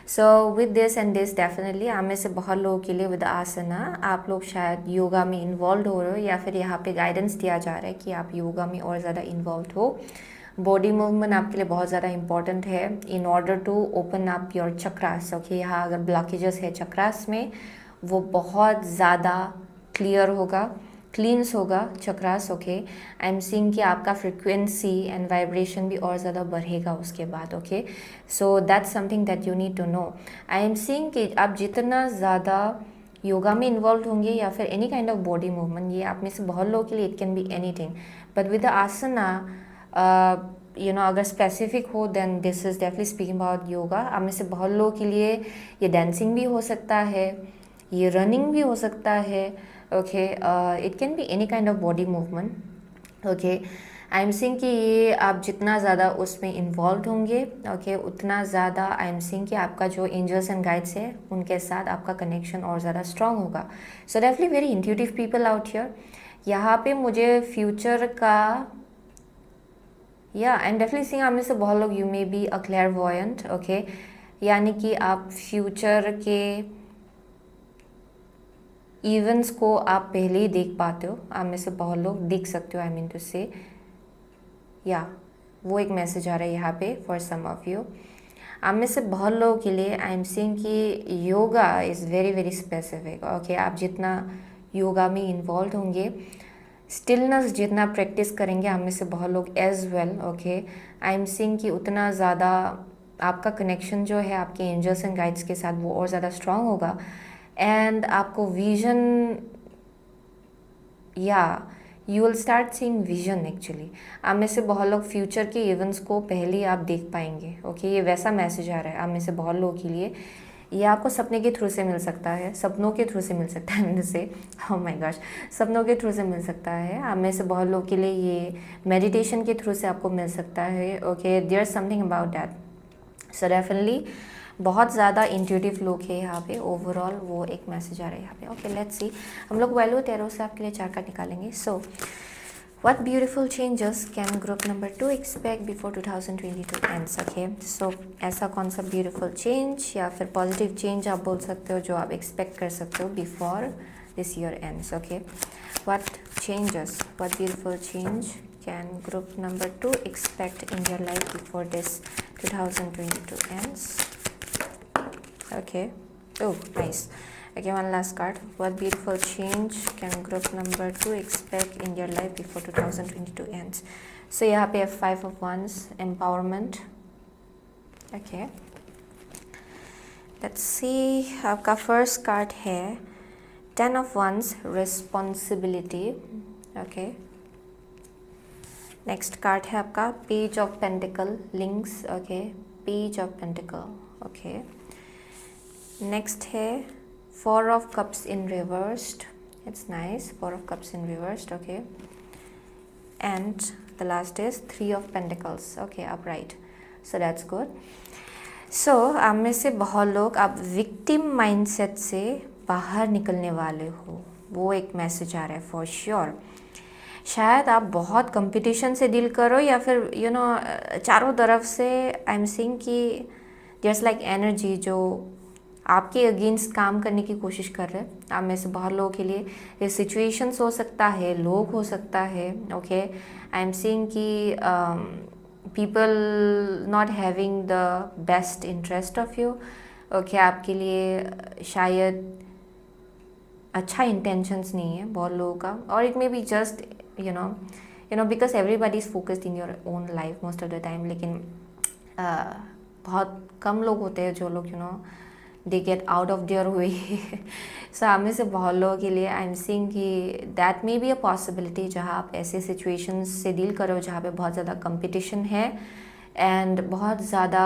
So with this and this definitely आप में से बहुत लोगों के लिए विद आसना आप लोग शायद योगा में इन्वॉल्व हो रहे हो, या फिर यहाँ पे गाइडेंस दिया जा रहा है कि आप योगा में और ज़्यादा इन्वॉल्व हो. बॉडी मूवमेंट आपके लिए बहुत ज़्यादा इंपॉर्टेंट है in order to open up your chakras, okay. यहाँ अगर ब्लॉकेजेस है चक्रास में, वो बहुत ज़्यादा क्लियर होगा, क्लींस होगा chakras, okay. I am seeing कि आपका फ्रिक्वेंसी एंड वाइब्रेशन भी और ज़्यादा बढ़ेगा उसके बाद, okay. So that's something that you need to know. I am seeing कि आप जितना ज़्यादा योगा में इन्वॉल्व होंगे या फिर any kind of body movement, ये आप में से बहुत लोगों के लिए it can be anything, but with the asana अगर स्पेसिफिक हो then this is definitely speaking about yoga. आप में से बहुत लोगों के लिए ये डांसिंग भी हो सकता है, ये रनिंग भी हो सकता है, okay, it can be any kind of body movement, okay. I am seeing कि ये आप जितना ज़्यादा उसमें इन्वॉल्व होंगे, ओके, उतना ज़्यादा आई एम सेइंग कि आपका जो एंजल्स एंड गाइड्स है उनके साथ आपका कनेक्शन और ज़्यादा स्ट्रांग होगा। सो definitely very intuitive people out here. यहाँ पे मुझे फ्यूचर का आई एम डेफिनेटली सीइंग आप में से बहुत लोग you may be a clairvoyant, okay, यानी कि आप फ्यूचर के इवेंट्स को आप पहले ही देख पाते हो। आप में से बहुत लोग देख सकते हो, आई मीन टू से वो एक मैसेज आ रहा है यहाँ पे फॉर सम ऑफ यू। आप में से बहुत लोगों के लिए आई एम सीइंग कि yoga is very very specific, okay. आप जितना योगा में इन्वॉल्व होंगे, स्टिलनेस जितना प्रैक्टिस करेंगे, आप में से बहुत लोग as well, okay, I am seeing कि उतना ज़्यादा आपका कनेक्शन जो है आपके एंजल्स एंड गाइड्स के साथ वो और ज़्यादा स्ट्रांग होगा। एंड आपको vision you will start seeing vision actually. आप में से बहुत लोग फ्यूचर के इवेंट्स को पहले ही आप देख पाएंगे, ओके। ये वैसा मैसेज आ रहा है आप में से बहुत लोगों के लिए। ये आपको सपने के थ्रू से मिल सकता है, सपनों के थ्रू से मिल सकता है, मैंने से ओह माय गॉश, सपनों के थ्रू से मिल सकता है। आप में से बहुत लोगों के लिए ये मेडिटेशन के थ्रू से आपको मिल सकता है, okay. There is something about that. So definitely बहुत ज़्यादा इंट्यूटिव लोग हैं यहाँ पे ओवरऑल, वो एक मैसेज आ रहा है यहाँ पे, ओके। लेट्स सी, हम लोग वैल्यू टैरो से आपके लिए 4 कार्ड निकालेंगे। सो What beautiful changes can group number 2 expect before 2022 ends? Okay, so ऐसा कौन सा beautiful change या फिर positive change आप बोल सकते हो जो आप expect कर सकते हो before this year ends? Okay, what changes, what beautiful change can group number 2 expect in your life before this 2022 ends? Okay, oh nice. Okay, one last card. What beautiful change can group number 2 expect in your life before 2022 ends? So यहाँ पे 5 of Wands, empowerment. Okay. Let's see. आपका first card है 10 of Wands, responsibility. Okay. Next card है आपका Page of Pentacle, links. Okay. Page of Pentacle. Okay. Next है 4 of Cups in reversed. It's nice. 4 of Cups in reversed. Okay. And the last is 3 of Pentacles. Okay, upright. So that's good. So आप में से बहुत लोग आप victim mindset से बाहर निकलने वाले हो, वो एक मैसेज आ रहा है फॉर श्योर। शायद आप बहुत कंपटीशन से डील करो या फिर चारों तरफ से आई एम सीइंग कि जस्ट लाइक एनर्जी जो आपके अगेंस्ट काम करने की कोशिश कर रहे हैं। आप में से बहुत लोगों के लिए ये सिचुएशंस हो सकता है, लोग हो सकता है, ओके। आई एम सीइंग कि people not having the best interest of you, okay. आपके लिए शायद अच्छा इंटेंशंस नहीं है बहुत लोगों का, और it may be just because everybody is focused in your own life most of the time. लेकिन बहुत कम लोग होते हैं जो लोग they get out of their way. So आप में से बहुत लोगों के लिए आई एम सीइंग कि that may be a possibility जहाँ आप ऐसे सिचुएशंस से डील करो जहाँ पे बहुत ज़्यादा कंपटीशन है एंड बहुत ज़्यादा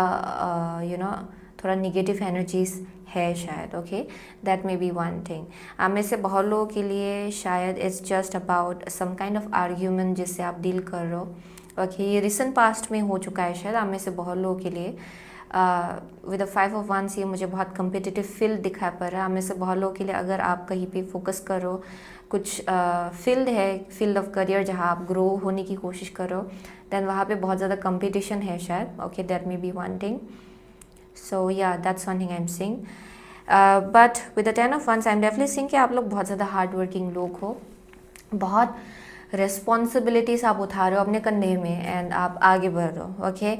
थोड़ा निगेटिव एनर्जीज है शायद, okay. That may be one thing. आप में से बहुत लोगों के लिए शायद it's just about some kind of argument जिससे आप डील कर रहे हो, ओके। ये रिसेंट पास्ट में हो चुका है शायद आप में से बहुत लोगों के लिए। विद 5 of Wands ये मुझे बहुत कम्पिटिटिव फील्ड दिखाई पड़ रहा है। हमें से बहुत लोगों के लिए अगर आप कहीं पे फोकस करो, कुछ फील्ड है, फील्ड ऑफ करियर जहाँ आप ग्रो होने की कोशिश करो, देन वहाँ पे बहुत ज़्यादा कंपटीशन है शायद, okay. That may be one thing. So yeah that's one thing I am seeing. But with the 10 of Wands I am definitely seeing कि आप लोग बहुत ज़्यादा हार्ड वर्किंग लोग हो, बहुत रिस्पॉन्सिबिलिटीज़ आप उठा रहे हो अपने कंधे में एंड आप आगे बढ़ रहे हो, okay.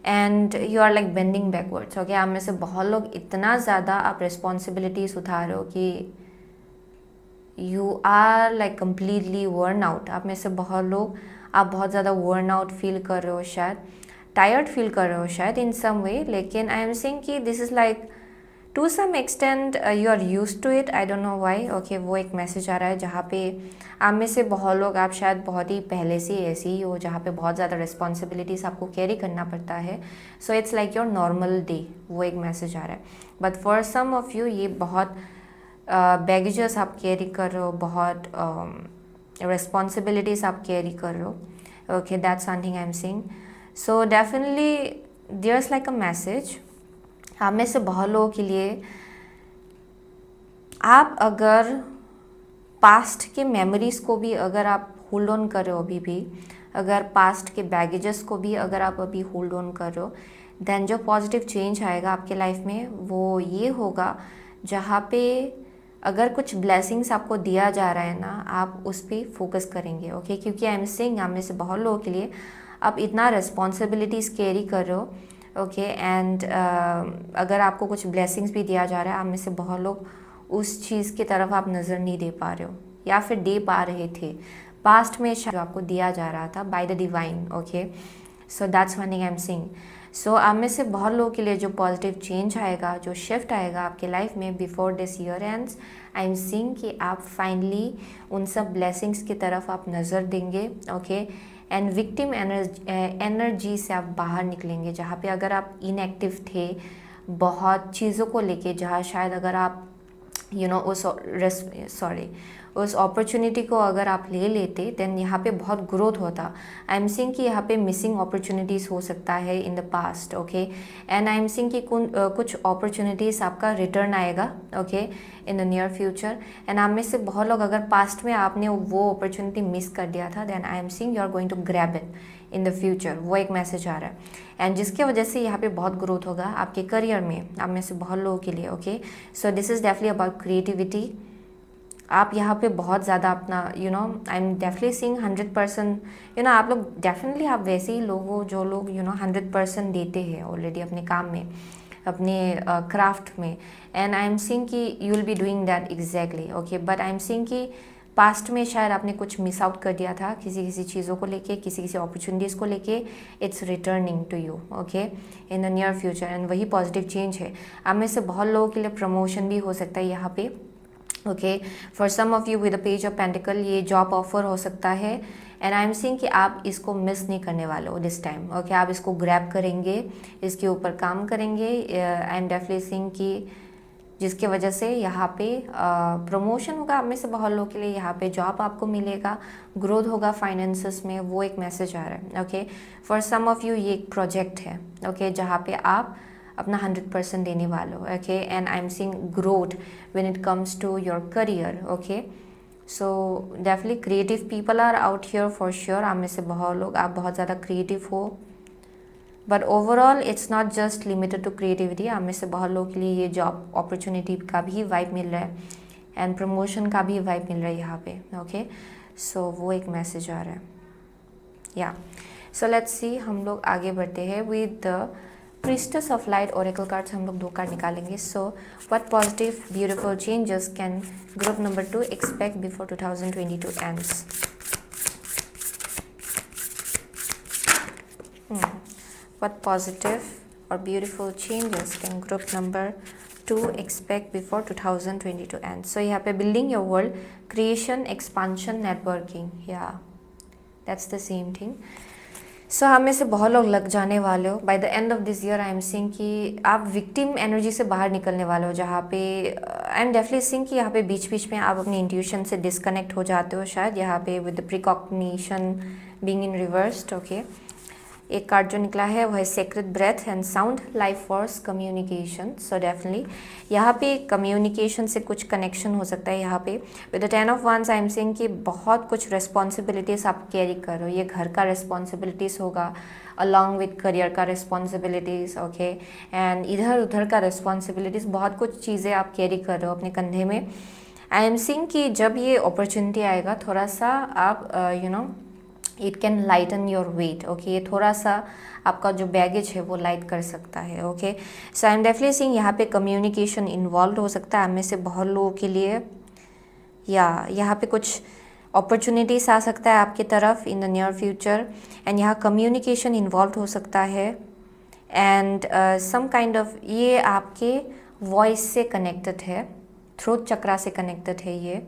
And you are like bending backwards, okay. आप में से बहुत लोग इतना ज़्यादा आप रिस्पॉन्सिबिलिटीज़ उठा रहे हो कि you are like completely worn out. आप में से बहुत लोग आप बहुत ज़्यादा वर्न आउट फील कर रहे हो, शायद टायर्ड फील कर रहे हो शायद इन सम वे। लेकिन आई एम सीइंग कि this is like to some extent you are used to it, I don't know why. Okay, वो एक मैसेज आ रहा है जहाँ पे आप में से बहुत लोग, आप शायद बहुत ही पहले से ऐसे ही हो जहाँ पे बहुत ज़्यादा रिस्पॉन्सिबिलिटीज़ आपको कैरी करना पड़ता है। So it's like your normal day, वो एक मैसेज आ रहा है। But for some of you ये बहुत बैगेजेस आप कैरी कर रहे हो, बहुत रिस्पॉन्सिबिलिटीज़ आप कैरी कर रहे हो। Okay, that's something I am seeing. So definitely there is like a message आप में से बहुत लोगों के लिए। आप अगर पास्ट के मेमोरीज़ को भी अगर आप होल्ड ऑन कर रहे हो अभी, अगर पास्ट के बैगेजेस को भी अगर आप अभी होल्ड ऑन कर रहे हो, देन जो पॉजिटिव चेंज आएगा आपके लाइफ में वो ये होगा जहाँ पे अगर कुछ ब्लेसिंग्स आपको दिया जा रहा है ना, आप उस पर फोकस करेंगे। ओके, क्योंकि आई एम सेइंग आप में से बहुत लोगों के लिए आप इतना रिस्पॉन्सिबिलिटीज़ कैरी कर रहे हो। ओके, एंड अगर आपको कुछ ब्लेसिंग्स भी दिया जा रहा है, आप में से बहुत लोग उस चीज़ की तरफ आप नज़र नहीं दे पा रहे हो या फिर दे पा रहे थे पास्ट में जो आपको दिया जा रहा था by the divine. Okay, so that's one thing I am saying. So आप में से बहुत लोगों के लिए जो पॉजिटिव चेंज आएगा, जो शिफ्ट आएगा आपके लाइफ में before this year ends, I am seeing कि आप फाइनली उन सब ब्लेसिंग्स की तरफ आप नज़र देंगे। ओके, एंड विक्टिम एनर्जी से आप बाहर निकलेंगे जहाँ पे अगर आप इनएक्टिव थे बहुत चीज़ों को लेके, जहाँ शायद अगर आप उस अपॉर्चुनिटी को अगर आप ले लेते देन यहाँ पे बहुत ग्रोथ होता। आई एम सीइंग कि यहाँ पे मिसिंग अपॉर्चुनिटीज़ हो सकता है in the past. Okay, and I am seeing कि कुछ अपॉर्चुनिटीज़ आपका रिटर्न आएगा। Okay, in the near future. And आप में से बहुत लोग अगर पास्ट में आपने वो अपॉर्चुनिटी मिस कर दिया था, then I am seeing you are going to grab it in the future, वो एक मैसेज आ रहा है। एंड जिसके वजह से यहाँ पे बहुत ग्रोथ होगा आपके करियर में, आप में से बहुत लोगों के लिए। Okay, so this is definitely about creativity. आप यहाँ पे बहुत ज़्यादा अपना आई एम डेफिनेटली सीइंग 100%। आप लोग डेफिनेटली आप वैसे ही लोग हो जो लोग 100% देते हैं ऑलरेडी अपने काम में, अपने क्राफ्ट में। एंड आई एम सीइंग कि you will be doing that exactly. Okay, but I am seeing कि पास्ट में शायद आपने कुछ मिस आउट कर दिया था किसी चीज़ों को लेके, किसी अपॉर्चुनिटीज़ को लेके। It's returning to you. Okay, in the near future, and वही पॉजिटिव चेंज है। आप में से बहुत लोगों के लिए प्रमोशन भी हो सकता है यहाँ पे। Okay, for some of you with the page of pentacle ये जॉब ऑफर हो सकता है। एंड आई एम सीइंग कि आप इसको मिस नहीं करने वाले हो दिस टाइम। ओके, आप इसको ग्रैब करेंगे, इसके ऊपर काम करेंगे। आई एम डेफिनेटली सीइंग कि जिसके वजह से यहाँ पे प्रमोशन होगा। आप में से बहुत लोगों के लिए यहाँ पे जॉब आपको मिलेगा, ग्रोथ होगा फाइनेंसेस में, वो एक मैसेज आ रहा है। Okay, for some of you ये एक प्रोजेक्ट है। ओके, जहाँ पे आप अपना 100% देने वाले हो। Okay, and I am seeing growth when it comes to your career. Okay, so definitely creative people are out here for sure. आप में से बहुत लोग, आप बहुत ज़्यादा क्रिएटिव हो, but overall it's not just limited to creativity. आप में से बहुत लोगों के लिए ये जॉब अपॉर्चुनिटी का भी वाइब मिल रहा है एंड प्रमोशन का भी वाइब मिल रहा है यहाँ पे। ओके, सो वो एक मैसेज आ रहा है। या सो लेट्स सी, हम लोग आगे बढ़ते हैं with the priestess of light Oracle cards. हम लोग 2 कार्ड निकालेंगे। So what positive beautiful changes can group number 2 expect before 2022 ends? What positive or beautiful changes can group number 2 expect before 2022 ends? So यहाँ पे building your world, creation, expansion, networking. Yeah, that's the same thing. So हम में से बहुत लोग लग जाने वाले हो by the end of this year. I am seeing कि आप victim energy से बाहर निकलने वाले हो, जहाँ पे I am definitely seeing कि यहाँ पे बीच बीच में आप अपनी intuition से disconnect हो जाते हो शायद, यहाँ पे with the precognition being in reversed. Okay, एक कार्ड जो निकला है वह है sacred breath and sound life force communication. So definitely यहाँ पे कम्युनिकेशन से कुछ कनेक्शन हो सकता है। यहाँ पे with the 10 of wands I am seeing कि बहुत कुछ रिस्पॉन्सिबिलिटीज़ आप कैरी कर रहे हो। ये घर का रिस्पॉन्सिबिलिटीज़ होगा अलॉन्ग विद करियर का रिस्पॉन्सिबिलिटीज़। ओके, एंड इधर उधर का रिस्पॉन्सिबिलिटीज़, बहुत कुछ चीज़ें आप कैरी कर रहे हो अपने कंधे में। आई एम सेइंग कि जब ये अपॉर्चुनिटी आएगा थोड़ा सा आप it can lighten your weight. Okay, ये थोड़ा सा आपका जो बैगेज है वो लाइट कर सकता है। Okay, so I am definitely seeing यहाँ पे कम्युनिकेशन इन्वॉल्व हो सकता है आप में से बहुत लोगों के लिए, या यहाँ पे कुछ अपॉर्चुनिटीज़ आ सकता है आपकी तरफ इन द नियर फ्यूचर। एंड यहाँ कम्युनिकेशन इन्वॉल्व हो सकता है एंड सम काइंड ऑफ ये आपके वॉइस से कनेक्टेड है, थ्रोट चक्रा से कनेक्टेड है ये,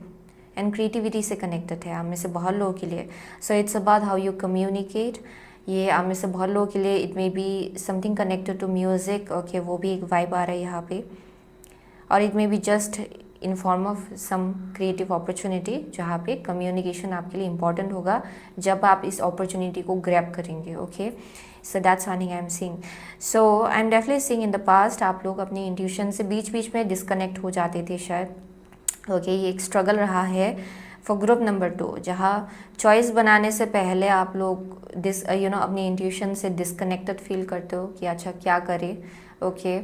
एंड क्रिएटिविटी से कनेक्टेड है आप में से बहुत लोगों के लिए. So it's about how you communicate. ये आप में से बहुत लोगों के लिए it may be something connected to music. Okay, वो भी एक वाइब आ रहा है यहाँ पे. और it may be just in form of some creative opportunity जहाँ पे कम्युनिकेशन आपके लिए इंपॉर्टेंट होगा जब आप इस अपॉर्चुनिटी को ग्रैब करेंगे. Okay, so that's one thing I am seeing. So I am definitely seeing in the past आप लोग अपनी इंट्यूशन से बीच बीच में डिस्कनेक्ट हो जाते थे शायद. ओके, ये एक स्ट्रगल रहा है फॉर ग्रुप नंबर 2, जहाँ चॉइस बनाने से पहले आप लोग अपनी इंट्यूशन से डिस्कनेक्टेड फील करते हो कि अच्छा क्या करें. ओके,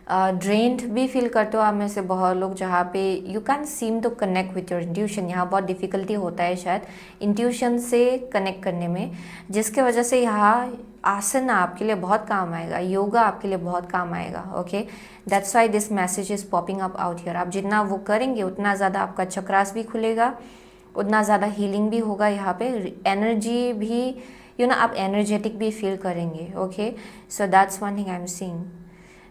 ड्रेन्ड भी फील करते हो आप में से बहुत लोग, जहाँ पे you can seem to connect with your intuition. यहाँ बहुत डिफ़िकल्टी होता है शायद इंट्यूशन से कनेक्ट करने में, जिसके वजह से यहाँ आसन आपके लिए बहुत काम आएगा, योगा आपके लिए बहुत काम आएगा. Okay, that's why this message is popping up out here. आप जितना वो करेंगे उतना ज़्यादा आपका चक्रास भी खुलेगा, उतना ज़्यादा हीलिंग भी होगा. यहाँ पे एनर्जी भी आप एनर्जेटिक भी फील करेंगे. Okay, so that's one thing I am seeing.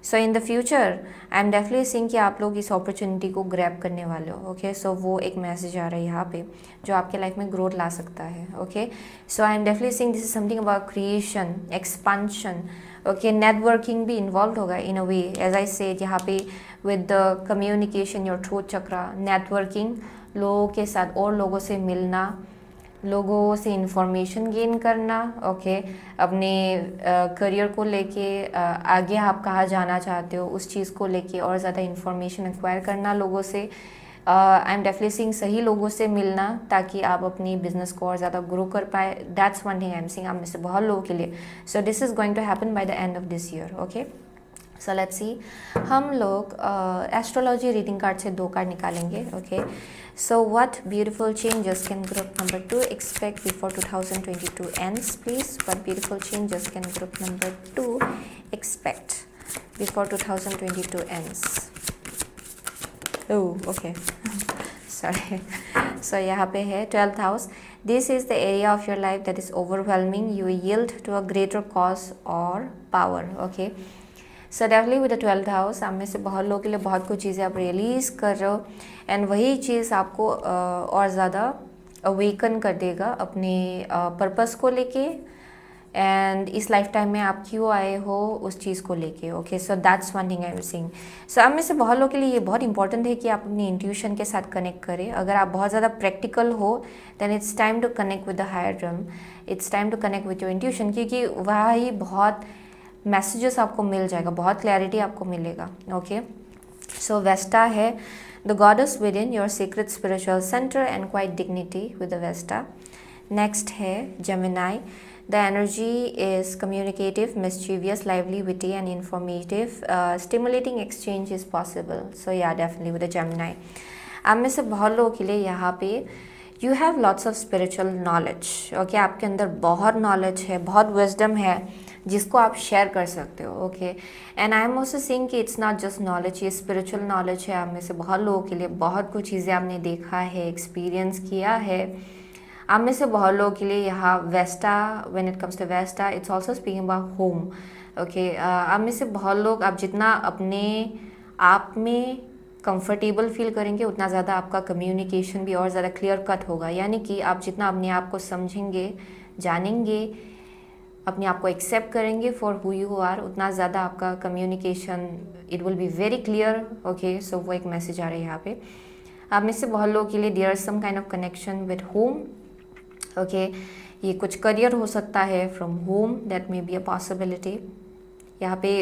So in the future I am definitely seeing कि आप लोग इस अपॉर्चुनिटी को ग्रैब करने वाले हो. ओके, सो वो एक मैसेज आ रहा है यहाँ पे जो आपके लाइफ में ग्रोथ ला सकता है. Okay, so I am definitely seeing this is something about creation, expansion. Okay, networking भी इन्वॉल्व होगा इन अ वे, एज आई सेड यहाँ पे with the communication, your throat chakra, networking, लोगों के साथ और लोगों से मिलना, लोगों से इंफॉर्मेशन गेन करना. ओके, अपने करियर को लेके आगे आप कहाँ जाना चाहते हो उस चीज़ को लेके और ज़्यादा इंफॉर्मेशन एक्वायर करना लोगों से. आई एम डेफिनेटली सीइंग सही लोगों से मिलना ताकि आप अपनी बिजनेस को और ज़्यादा ग्रो कर पाए. That's one thing I am seeing आप में से बहुत लोगों के लिए. So this is going to happen by the end of this year. Okay, so let's see. हम लोग एस्ट्रोलॉजी रीडिंग कार्ड से 2 कार्ड निकालेंगे. ओके, so what beautiful changes can group number 2 expect before 2022 ends, please? What beautiful changes can group number 2 expect before 2022 ends? Oh, okay. Sorry. So यहाँ पे है 12th house. This is the area of your life that is overwhelming. You yield to a greater cause or power. Okay. So definitely with the 12th house आप में से बहुत लोगों के लिए बहुत कुछ चीज़ें आप रियलाइज़ कर रहे हो एंड वही चीज़ आपको और ज़्यादा अवेकन कर देगा अपने पर्पस को लेके एंड इस लाइफ टाइम में आप क्यों आए हो उस चीज़ को लेके. Okay, so that's one thing I am seeing. So आप में से बहुत लोगों के लिए ये बहुत इंपॉर्टेंट है कि आप अपनी इंट्यूशन के साथ कनेक्ट करें. अगर आप बहुत ज़्यादा प्रैक्टिकल हो then it's time to connect with the higher realm, it's time to connect with your intuition, क्योंकि वहाँ ही बहुत मैसेजेस आपको मिल जाएगा, बहुत क्लैरिटी आपको मिलेगा. ओके, सो वेस्टा है the goddess within your secret spiritual centre and quiet dignity with the Vesta. Next है Gemini. The energy is communicative, mischievous, lively, witty and informative. Stimulating exchange is possible. So yeah definitely with the Gemini. आप में से बहुत लोगों के लिए यहाँ पे you have lots of spiritual knowledge. Okay, आपके अंदर बहुत नॉलेज है, बहुत विजडम है जिसको आप शेयर कर सकते हो. Okay, and I am also seeing कि इट्स नॉट जस्ट नॉलेज, ये स्पिरिचुअल नॉलेज है. आप में से बहुत लोगों के लिए बहुत कुछ चीज़ें आपने देखा है, एक्सपीरियंस किया है. आप में से बहुत लोगों के लिए यहाँ Vesta, when it comes to Vesta, it's also speaking about home. Okay, आप में से बहुत लोग आप जितना अपने आप में कंफर्टेबल फील करेंगे उतना ज़्यादा आपका कम्युनिकेशन भी और ज़्यादा क्लियर कट होगा. यानी कि आप जितना अपने आप को समझेंगे, जानेंगे, अपने आप को एक्सेप्ट करेंगे फॉर हु यू आर, उतना ज़्यादा आपका communication it will be very clear. Okay, so वो एक मैसेज आ रहा है यहाँ पे. आप में से बहुत लोगों के लिए there is some kind of connection with home. Okay, ये कुछ करियर हो सकता है from home, that may be a possibility. यहाँ पे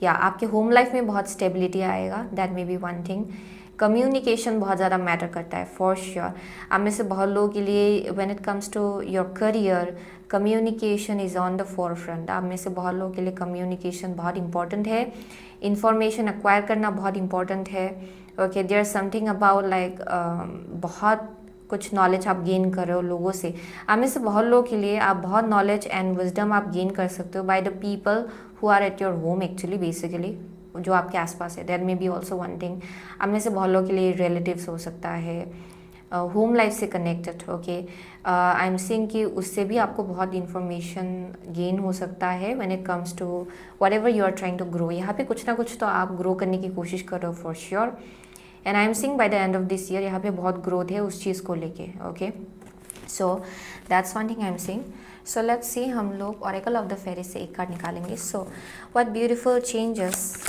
या आपके होम लाइफ में बहुत स्टेबिलिटी आएगा, that may be one thing. Communication बहुत ज़्यादा मैटर करता है फॉर श्योर. आप में से बहुत लोगों के लिए when it comes to your career, communication is on the forefront. आप में से बहुत लोगों के लिए कम्युनिकेशन बहुत इंपॉर्टेंट है. इंफॉर्मेशन एक्वायर करना बहुत इंपॉर्टेंट है. Okay, there is something about like बहुत कुछ नॉलेज आप गेन कर रहे हो लोगों से. आप में से बहुत लोगों के लिए आप बहुत नॉलेज एंड विजडम आप गेन कर सकते हो by the people who are at your home, actually basically जो आपके आसपास है. There may be also one thing. आप में से बहुत लोगों के लिए रिलेटिव्स हो सकता है, होम लाइफ से connected, okay. I am seeing कि उससे भी आपको बहुत इन्फॉर्मेशन गेन हो सकता है when it comes to whatever you are trying to grow. यहाँ पे कुछ ना कुछ तो आप ग्रो करने की कोशिश कर रहे हो for sure. And I am saying bye the end of this year यहाँ पे बहुत ग्रोथ है उस चीज़ को लेके, okay. So that's one thing I am saying. So let's see, हम लोग ऑरेकल ऑफ द फेरी से एक कार्ड निकालेंगे। सो व्हाट ब्यूटीफुल चेंजेस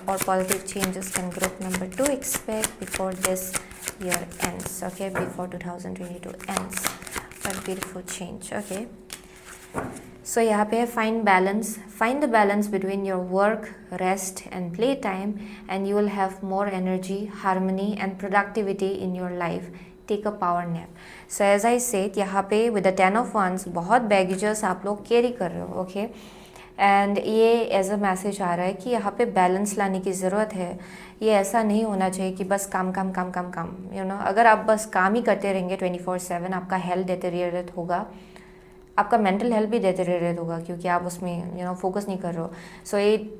और positive changes can group number 2 expect before this year ends, okay, before 2022 ends. What beautiful change, okay. So यहाँ पे है find the balance between your work, rest and play time, and you will have more energy, harmony and productivity in your life. Take a power nap. So as I said, यहाँ पे with the 10 of Wands बहुत baggages आप लोग carry कर रहे हो, okay. And ये as a message आ रहा है कि यहाँ पे बैलेंस लाने की ज़रूरत है। ये ऐसा नहीं होना चाहिए कि बस काम काम काम काम काम, यू नो। अगर आप बस काम ही करते रहेंगे 24/7, आपका हेल्थ डेटेरिएट होगा, आपका मेंटल हेल्थ भी डेटेरिएट होगा, क्योंकि आप उसमें यू नो फोकस नहीं कर रहे हो। So it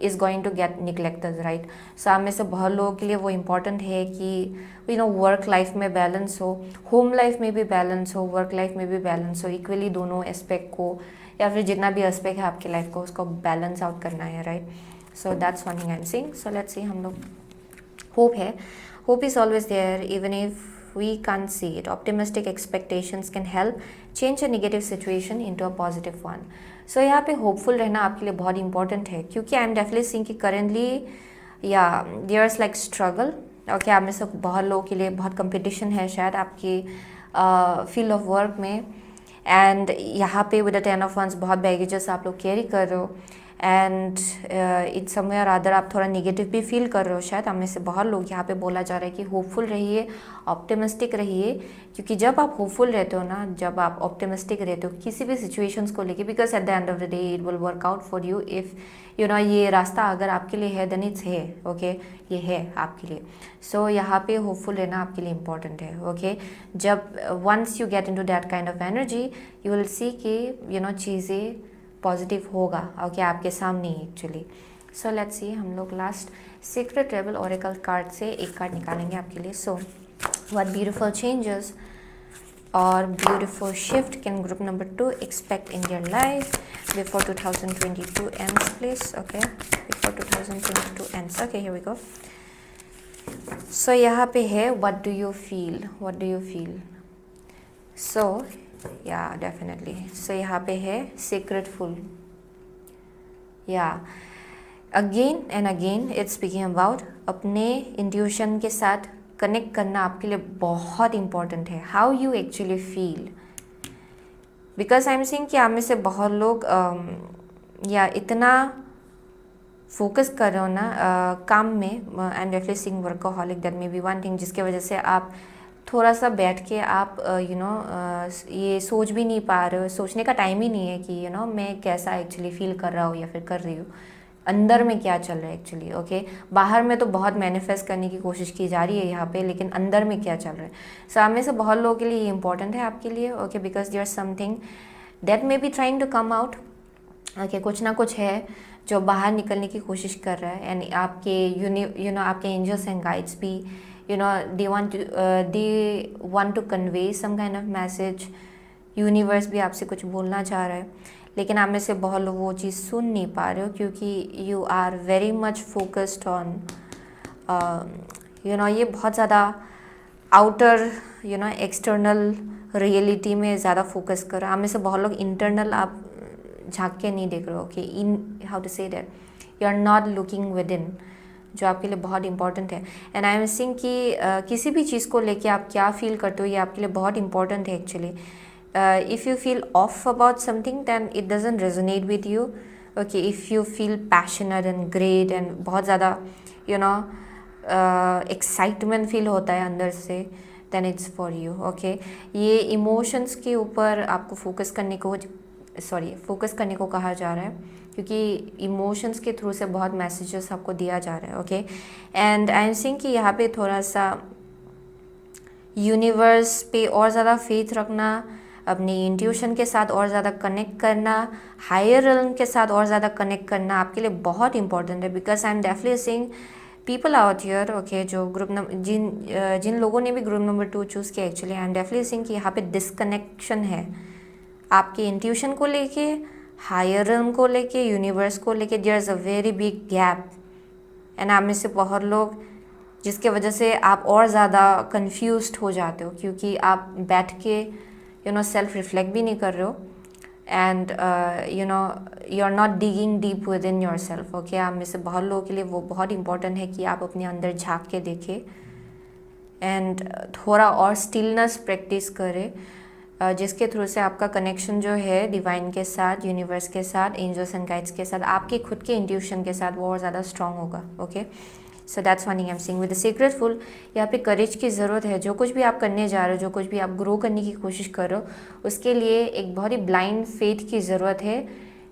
is going to get neglected, right. So आप में से बहुत लोगों के लिए वो इम्पॉर्टेंट है कि यू नो वर्क लाइफ में बैलेंस हो, होम लाइफ में भी बैलेंस हो, वर्क लाइफ में भी बैलेंस हो, इक्वली दोनों एस्पेक्ट को, या फिर जितना भी एस्पेक्ट है आपकी लाइफ को, उसको बैलेंस आउट करना है, right. So that's one thing I am saying. So let's see, हम लोग होप है, hope is always there even if we can't see it. Optimistic expectations can help change a negative situation into a positive one. So यहाँ पे hopeful रहना आपके लिए बहुत important है, क्योंकि आई एम डेफिनेटली सीइंग कि करेंटली या there is like struggle, okay. आप में से बहुत लोगों के लिए बहुत कंपटीशन है शायद आपकी फील्ड ऑफ वर्क में। एंड यहाँ पे विद द 10 of Wands बहुत बैगेजेस आप लोग कैरी कर रहे हो, एंड इन समवेयर अदर आप थोड़ा नेगेटिव भी फील कर रहे हो शायद। हमें से बहुत लोग यहाँ पे बोला जा रहा है कि होपफुल रहिए, ऑप्टिमिस्टिक रहिए, क्योंकि जब आप होपफुल रहते हो ना, जब आप ऑप्टिमिस्टिक रहते हो किसी भी सिचुएशंस को लेके, because at the end of the day it will work out for you. If you know ये रास्ता अगर आपके लिए है देन इट्स है, ओके, ये है आपके लिए। सो यहाँ पे होपफुल रहना आपके लिए इम्पॉर्टेंट है, ओके। जब once you get into that kind of energy you will see कि यू नो चीज़ें पॉजिटिव होगा, ओके, आपके सामने ही एक्चुअली। सो लेट्स सी, हम लोग last secret travel oracle card से एक कार्ड निकालेंगे आपके लिए। So what beautiful changes or beautiful shift can group number 2 expect in your life before 2022 ends, please, okay, before 2022 ends, okay, here we go. So यहाँ पे है what do you feel, so yeah, definitely. So यहाँ पे है secretful, yeah, again and again it's speaking about अपने intuition के साथ connect करना आपके लिए बहुत इंपॉर्टेंट है। How you actually feel, because I am seeing कि आप में से बहुत लोग या इतना फोकस कर रहे हो ना काम में, and definitely seeing workaholic, that may be one thing जिसके वजह से आप थोड़ा सा बैठ के आप यू नो ये सोच भी नहीं पा रहे हो, सोचने का टाइम ही नहीं है कि यू नो मैं कैसा एक्चुअली फील कर रहा हूँ या फिर कर रही हूँ, अंदर में क्या चल रहा है एक्चुअली, ओके। बाहर में तो बहुत मैनिफेस्ट करने की कोशिश की जा रही है यहाँ पे, लेकिन अंदर में क्या चल रहा है। सो आप में से बहुत लोगों के लिए ये इंपॉर्टेंट है आपके लिए, okay, because there something that may be trying to come out, okay. कुछ ना कुछ है जो बाहर निकलने की कोशिश कर रहा है, एंड आपके यू नो आपके एंजल्स एंड गाइड्स भी you know they want to convey some kind of message. Universe भी आपसे कुछ बोलना चाह रहा है, लेकिन आप में से बहुत लोग वो चीज़ सुन नहीं पा रहे हो, क्योंकि you are very much focused on you know ये बहुत ज़्यादा outer you know external reality में ज़्यादा फोकस कर रहे हो। आप में से बहुत लोग इंटरनल आप झाँक के नहीं देख रहे हो, कि in how to say that you are not looking within, जो आपके लिए बहुत इंपॉर्टेंट है। एंड आई एम सीइंग कि किसी भी चीज़ को लेके आप क्या फील करते हो ये आपके लिए बहुत इंपॉर्टेंट है actually. If you feel off about something then it doesn't resonate with you, okay. If you feel passionate and great and बहुत ज़्यादा you know excitement feel होता है अंदर से, then it's for you, okay. ये emotions के ऊपर आपको फोकस करने को कहा जा रहा है, क्योंकि इमोशंस के थ्रू से बहुत मैसेजेस आपको दिया जा रहा है, okay. And I am seeing कि यहाँ पे थोड़ा सा यूनिवर्स पे और ज़्यादा फेथ रखना, अपनी इंट्यूशन के साथ और ज़्यादा कनेक्ट करना, हायर रिल्म के साथ और ज़्यादा कनेक्ट करना आपके लिए बहुत इंपॉर्टेंट है, because I am definitely seeing people out here okay जो ग्रुप नंबर जिन लोगों ने भी ग्रुप नंबर 2 चूज़ किया, actually I am definitely seeing कि यहाँ पे डिसकनेक्शन है आपके इंट्यूशन को लेके, हायर रिल्म को लेके, यूनिवर्स को लेके। There is a very big gap and आप में से बहुत लोग जिसके वजह से आप और ज़्यादा कंफ्यूज्ड हो जाते हो, क्योंकि आप बैठ के सेल्फ रिफ्लेक्ट भी नहीं कर रहे हो and you are not digging deep within yourself okay. आप में से बहुत लोगों के लिए वो बहुत इंपॉर्टेंट है कि आप अपने अंदर झांक के देखें एंड थोड़ा और स्टिलनेस प्रैक्टिस करें, जिसके थ्रू से आपका कनेक्शन जो है डिवाइन के साथ, यूनिवर्स के साथ, एंजल्स एंड गाइड्स के साथ, आपके खुद के इंट्यूशन के साथ वो और ज़्यादा स्ट्रांग होगा okay. So that's one thing I am seeing with the secret full. यहाँ पे करेज की ज़रूरत है। जो कुछ भी आप करने जा रहे हो, जो कुछ भी आप ग्रो करने की कोशिश कर रहे हो, उसके लिए एक बहुत ही ब्लाइंड फेथ की ज़रूरत है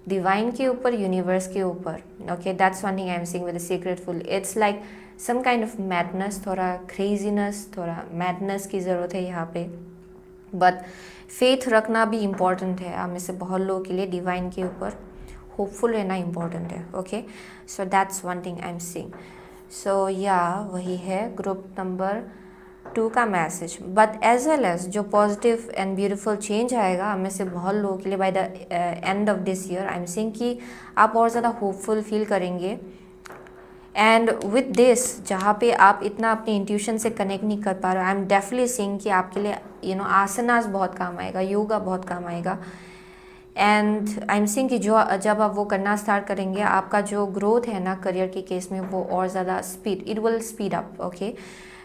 डिवाइन के ऊपर, यूनिवर्स के ऊपर okay. That's one thing I am seeing with the secret fool. It's like some kind of madness, थोड़ा क्रेजीनेस, थोड़ा मैडनेस की ज़रूरत है यहाँ पे, बट फेथ रखना भी इम्पॉर्टेंट है। आप में से बहुत लोगों के लिए डिवाइन के ऊपर होपफुल रहना इम्पॉर्टेंट है okay. So that's one thing I am seeing. So yeah वही है ग्रुप नंबर 2 का message, but as well as जो पॉजिटिव एंड ब्यूटीफुल चेंज आएगा हमें से बहुत लोगों के लिए by the end of this year. I am seeing कि आप और ज़्यादा होपफुल फील करेंगे एंड विद दिस जहाँ पे आप इतना अपने इंट्यूशन से कनेक्ट नहीं कर पा रहे हो, आई एम डेफिनेटली सीइंग कि आपके लिए आसनास बहुत काम आएगा, योगा बहुत काम आएगा एंड आई एम सीइंग कि जो जब आप वो करना स्टार्ट करेंगे, आपका जो ग्रोथ है ना करियर के केस में, वो और ज़्यादा it will speed up okay.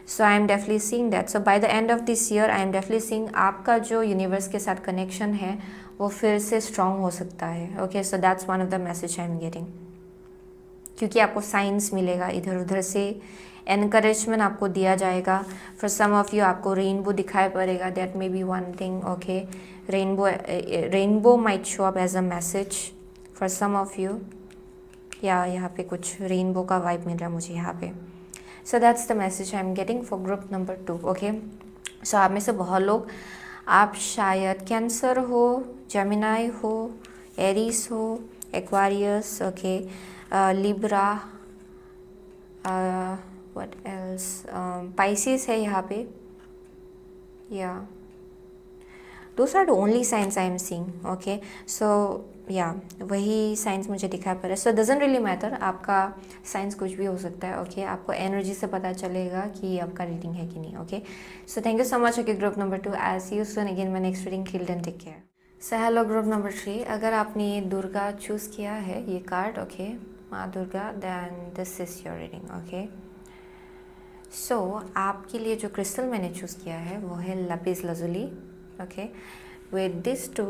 So I am definitely seeing that. So by the end of this year I am definitely seeing आपका जो यूनिवर्स के साथ कनेक्शन है वो फिर से स्ट्रांग हो सकता है okay. So that's one of the message I am getting, क्योंकि आपको साइंस मिलेगा इधर उधर से, एनकरेजमेंट आपको दिया जाएगा। फॉर सम ऑफ यू आपको रेनबो दिखाई पड़ेगा, that may be one thing okay. Rainbow might show up as a message for some of you, या यहाँ पे कुछ रेनबो का वाइब मिल रहा है मुझे यहाँ पे। So that's the message I am getting for group number 2 okay. So आप में से बहुत लोग, आप शायद कैंसर हो, जेमिनाई हो, एरीज हो, Aquarius okay, Libra, what else, Pisces है यहाँ पे, yeah those are the only signs I am seeing okay. So yeah वही साइंस मुझे दिखा पड़ रहा है। सो डजंट रियली मैटर, आपका साइंस कुछ भी हो सकता है ओके। आपको एनर्जी से पता चलेगा कि आपका रीडिंग है कि नहीं okay. So thank you so much okay group number 2। I see you soon again my next reading, till then take care. So hello group number 3, अगर आपने दुर्गा चूज़ किया है ये कार्ड ओके, माँ Durga, then this is your reading okay. So आपके लिए जो crystal मैंने चूज़ किया है वो है lapis lazuli okay. With this too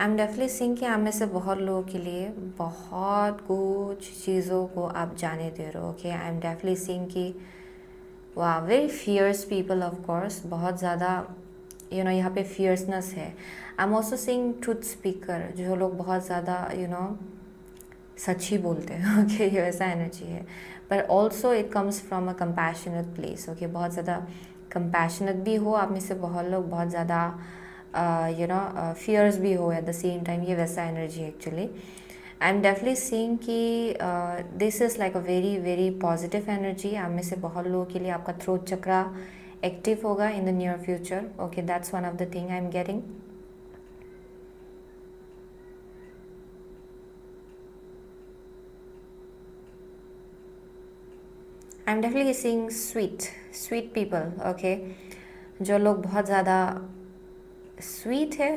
I am definitely seeing कि आप में से बहुत लोगों के लिए बहुत कुछ चीज़ों को आप जाने दे रहे हो okay. I am definitely seeing कि वाह, very fierce people of course, बहुत ज़्यादा यहाँ पे फियर्सनेस है। I am also seeing truth speaker, जो लोग बहुत ज़्यादा सच ही बोलते हैं ओके, ये वैसा एनर्जी है। पर also it comes from a compassionate place okay. बहुत ज़्यादा कंपैशनेट भी हो आप में से बहुत लोग, बहुत ज़्यादा फियर्स भी हो एट द सेम टाइम, ये वैसा एनर्जी है actually. I am definitely seeing कि this is like a very very positive energy. आप में से बहुत लोगों के लिए आपका थ्रोट चक्रा एक्टिव होगा इन the near future okay. That's one of the thing I am getting. I am definitely seeing sweet people okay. जो लोग बहुत ज़्यादा स्वीट है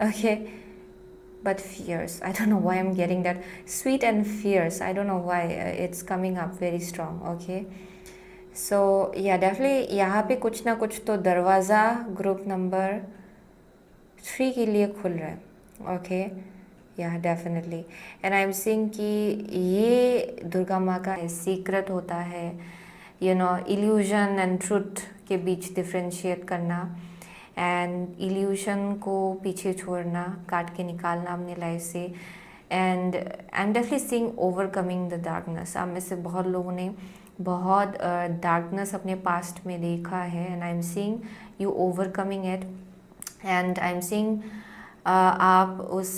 okay, but fierce. I don't know why I'm getting that. Sweet and fierce. I don't know why it's coming up very strong. Okay. So yeah, definitely यहाँ पे कुछ ना कुछ तो दरवाज़ा ग्रुप नंबर 3 के लिए खुल रहा है ओके। या definitely, and I am seeing कि ये दुर्गा माँ का सीक्रेट होता है इल्यूजन एंड ट्रुथ के बीच डिफ्रेंशिएट करना, एंड इल्यूशन को पीछे छोड़ना, काट के निकालना अपने लाइफ से। And I am definitely seeing overcoming the darkness. आप में से बहुत लोगों ने बहुत डार्कनेस अपने पास्ट में देखा है, and I am seeing you overcoming it. And I am seeing आप उस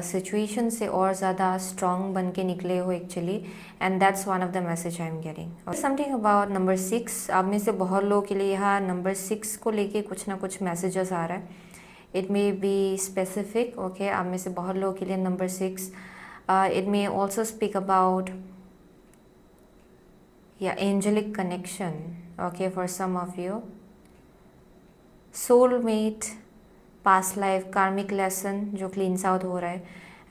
सिचुएशन से और ज़्यादा स्ट्रॉन्ग बन के निकले हो actually, and that's one of the message I am getting. Something about number 6, आप में से बहुत लोगों के लिए यहाँ नंबर 6 को लेके कुछ ना कुछ मैसेजेस आ रहा है। It may be specific, okay, आप में से बहुत लोगों के लिए number 6, it may also speak about yeah angelic connection, okay, for some of you, soulmate, past life, karmic lesson जो क्लींस आउट हो रहा है।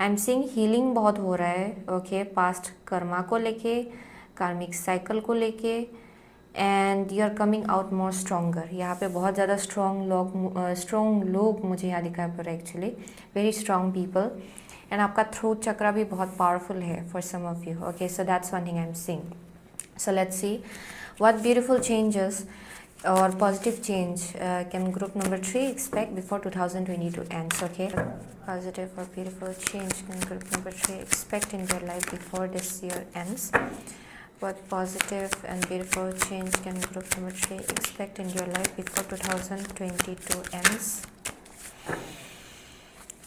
आई एम सीइंग हीलिंग बहुत हो रहा है, ओके, पास्ट कर्मा को लेके, कार्मिक साइकिल को लेके, and you are coming out more stronger. यहाँ पे बहुत ज़्यादा स्ट्रॉन्ग लोग मुझे यहाँ दिखाई पड़ रहा है actually, very strong people, and आपका थ्रोट चक्रा भी बहुत पावरफुल है for some of you, okay, so that's one thing I am seeing. So let's see what beautiful changes or positive change can group number 3 expect before 2022 ends, okay? Positive or beautiful change can group number 3 expect in their life before this year ends? What positive and beautiful change can group number 3 expect in your life before 2022 ends?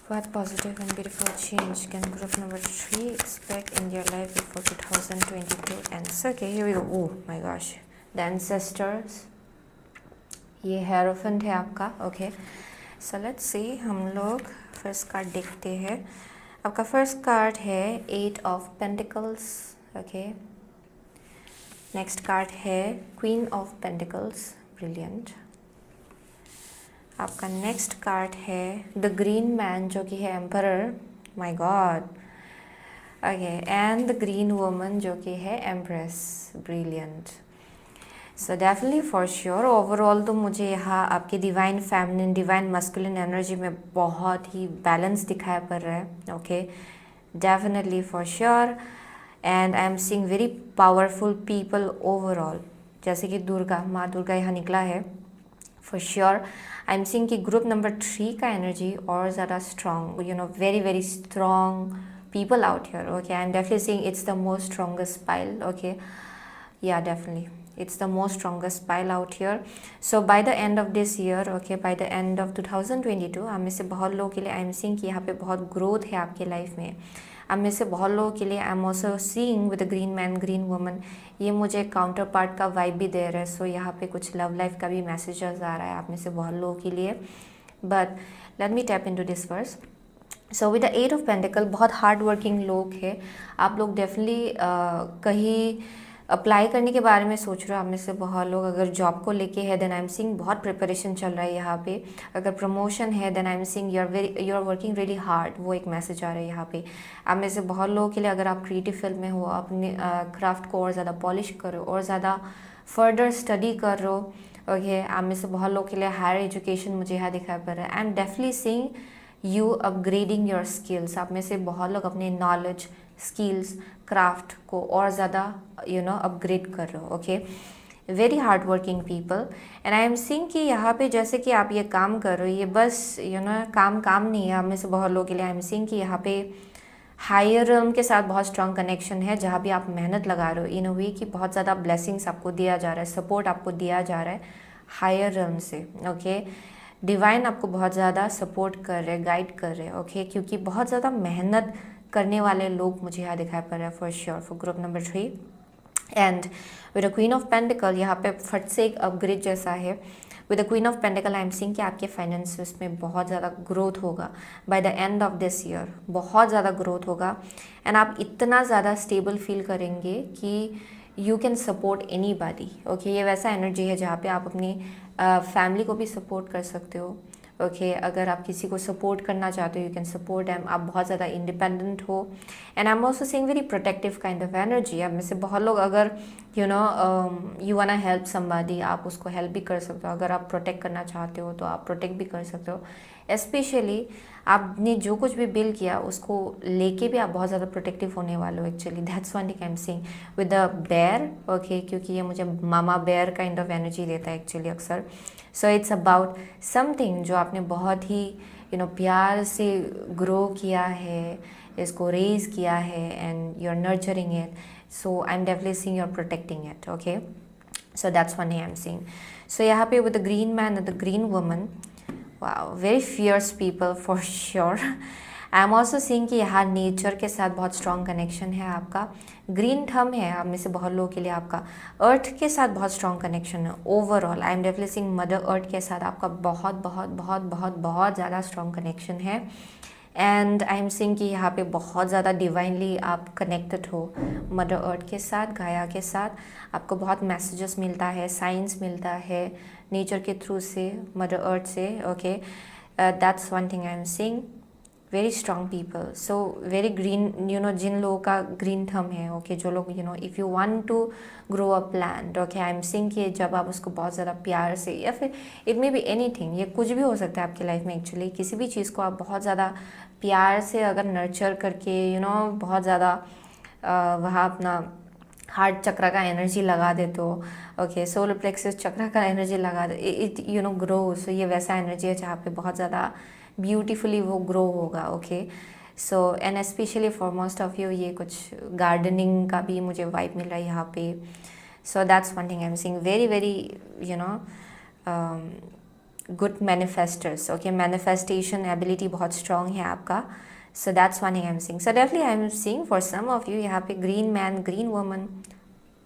What positive and beautiful change can group number 3 expect in their life before 2022 ends? Okay, here we go. Oh my gosh, the ancestors. ये hierophant है आपका, okay, so let's see, हम लोग first card देखते हैं। आपका first card है 8 of pentacles, okay, next card है क्वीन ऑफ पेंटिकल्स, ब्रिलियंट। आपका नेक्स्ट कार्ड है द ग्रीन मैन जो कि है emperor, my God, okay, and the green woman जो कि है empress, brilliant. So definitely for sure overall तो मुझे यहाँ आपकी divine feminine, divine masculine energy में बहुत ही बैलेंस दिखाई पड़ रहा है, okay, definitely for sure, and I am seeing very powerful people overall, जैसे कि दुर्गा, माँ दुर्गा यहाँ निकला है for sure. I am seeing कि ग्रुप नंबर 3 का एनर्जी और ज़्यादा strong, you know, very very strong people out here, okay, I am definitely seeing it's the most strongest pile, okay, या definitely it's the most strongest pile out here. So by the end of this year, okay, by the end of 2022, हम में से बहुत लोगों के लिए I am seeing कि यहाँ पे बहुत ग्रोथ है आपके लाइफ में। हम में से बहुत लोगों के लिए I am also seeing with the green man, green woman, ये मुझे काउंटर पार्ट का वाइब भी दे रहा है। सो यहाँ पे कुछ लव लाइफ का भी मैसेजेस आ रहा है आप में से बहुत लोगों के लिए, but let me tap into this verse. So with the 8 of pentacle, बहुत हार्ड वर्किंग लोग हैं आप लोग, डेफिनेटली कहीं अप्लाई करने के बारे में सोच रहे हो आप में से बहुत लोग। अगर जॉब को लेके है देन आई एम सीइंग बहुत प्रिपरेशन चल रहा है यहाँ पे। अगर प्रमोशन है then I am seeing you are working really hard, वो एक मैसेज आ रहा है यहाँ पे आप में से बहुत लोगों के लिए। अगर आप क्रिएटिव फील्ड में हो, अपने क्राफ्ट को और ज़्यादा पॉलिश करो और ज़्यादा फर्दर स्टडी कर रहे हो, ओके, आप में से बहुत लोगों के लिए हायर एजुकेशन मुझे यहाँ दिखाई पड़ रहा है। I am definitely seeing you upgrading your skills, आप में से बहुत लोग अपने नॉलेज, स्किल्स, क्राफ्ट को और ज़्यादा यू नो अपग्रेड कर रहे हो, okay, very hard working people. And I am seeing कि यहाँ पे जैसे कि आप ये काम कर रहे हो, ये बस यू नो काम नहीं है। आप में से बहुत लोगों के लिए आई एम सीइंग कि यहाँ पे हायर रिल्म के साथ बहुत स्ट्रॉन्ग कनेक्शन है, जहाँ भी आप मेहनत लगा रहे हो इन अ वे कि बहुत ज़्यादा ब्लेसिंग्स आपको दिया जा रहा है, सपोर्ट आपको दिया जा रहा है हायर रिल्म से, ओके, डिवाइन आपको बहुत ज़्यादा सपोर्ट कर रहे हैं, गाइड कर रहे हैं, ओके, क्योंकि बहुत ज़्यादा मेहनत करने वाले लोग मुझे यहाँ दिखाई पड़ रहा है for sure for group number 3। And with the queen of pentacle, यहाँ पे फट से एक अपग्रेड जैसा है। With the queen of pentacle I am seeing कि आपके फाइनेंसेस में बहुत ज़्यादा ग्रोथ होगा bye the end of this year, बहुत ज़्यादा ग्रोथ होगा, एंड आप इतना ज़्यादा स्टेबल फील करेंगे कि you can support any body, okay, ये वैसा एनर्जी है जहाँ पे आप अपनी फैमिली को भी सपोर्ट कर सकते हो, ओके, अगर आप किसी को सपोर्ट करना चाहते हो यू कैन सपोर्ट देम, आप बहुत ज़्यादा इंडिपेंडेंट हो। And I am also seeing very protective kind of energy. आप में से बहुत लोग अगर you know you want to help somebody, आप उसको हेल्प भी कर सकते हो। अगर आप प्रोटेक्ट करना चाहते हो तो आप प्रोटेक्ट भी कर सकते हो। स्पेशली आपने जो कुछ भी बिल किया उसको लेके भी आप बहुत ज़्यादा प्रोटेक्टिव होने वाले हो actually, that's one thing I am seeing with the bear, okay, क्योंकि ये मुझे mama bear kind of energy देता है एक्चुअली अक्सर। सो इट्स अबाउट समथिंग जो आपने बहुत ही यू नो प्यार से ग्रो किया है, इसको रेज किया है, and you are nurturing it, so I am definitely seeing you are protecting it, okay, so that's one I am seeing. So यहाँ पे with the green man and the green woman, wow, very fierce people for sure. I am also seeing कि यहाँ nature के साथ बहुत strong connection है आपका। Green thumb है आप में से बहुत लोगों के लिए, आपका अर्थ के साथ बहुत स्ट्रॉन्ग कनेक्शन है। Overall I am definitely seeing mother earth के साथ आपका बहुत बहुत बहुत बहुत बहुत ज़्यादा स्ट्रॉन्ग कनेक्शन है। एंड आई एम सीइंग कि यहाँ पे बहुत ज़्यादा डिवाइनली आप कनेक्टेड हो मदर अर्थ के साथ, गाया के साथ। आपको बहुत मैसेजेस मिलता है, साइंस मिलता है नेचर के थ्रू से, मदर अर्थ से। Okay, that's one thing I am seeing. Very strong people, so very green, you know, जिन लोगों का ग्रीन थंब है, ओके, जो लोग, you know, if you want to grow a plant, okay, I am seeing कि जब आप उसको बहुत ज़्यादा प्यार से, या फिर इट मे बी एनीथिंग, ये कुछ भी हो सकता है आपकी लाइफ में एक्चुअली, किसी भी चीज़ को आप बहुत ज़्यादा प्यार से अगर नर्चर करके, यू नो, बहुत ज़्यादा वहाँ अपना हार्ट चक्र का एनर्जी लगा देते हो, ओके, सोलर प्लेक्सस चक्र का एनर्जी लगा दे, इट यू नो ग्रो। सो ये वैसा एनर्जी है जहाँ पे बहुत ज़्यादा ब्यूटीफुली वो ग्रो होगा। Okay, so and specially for most of you ये कुछ गार्डनिंग का भी मुझे वाइब मिल रहा है यहाँ पे। So that's one thing I am seeing. Very very you know good manifesters. Okay, manifestation ability बहुत स्ट्रॉन्ग है आपका। So that's one thing I am seeing. So definitely I am seeing for some of you यहाँ पे green man, green woman,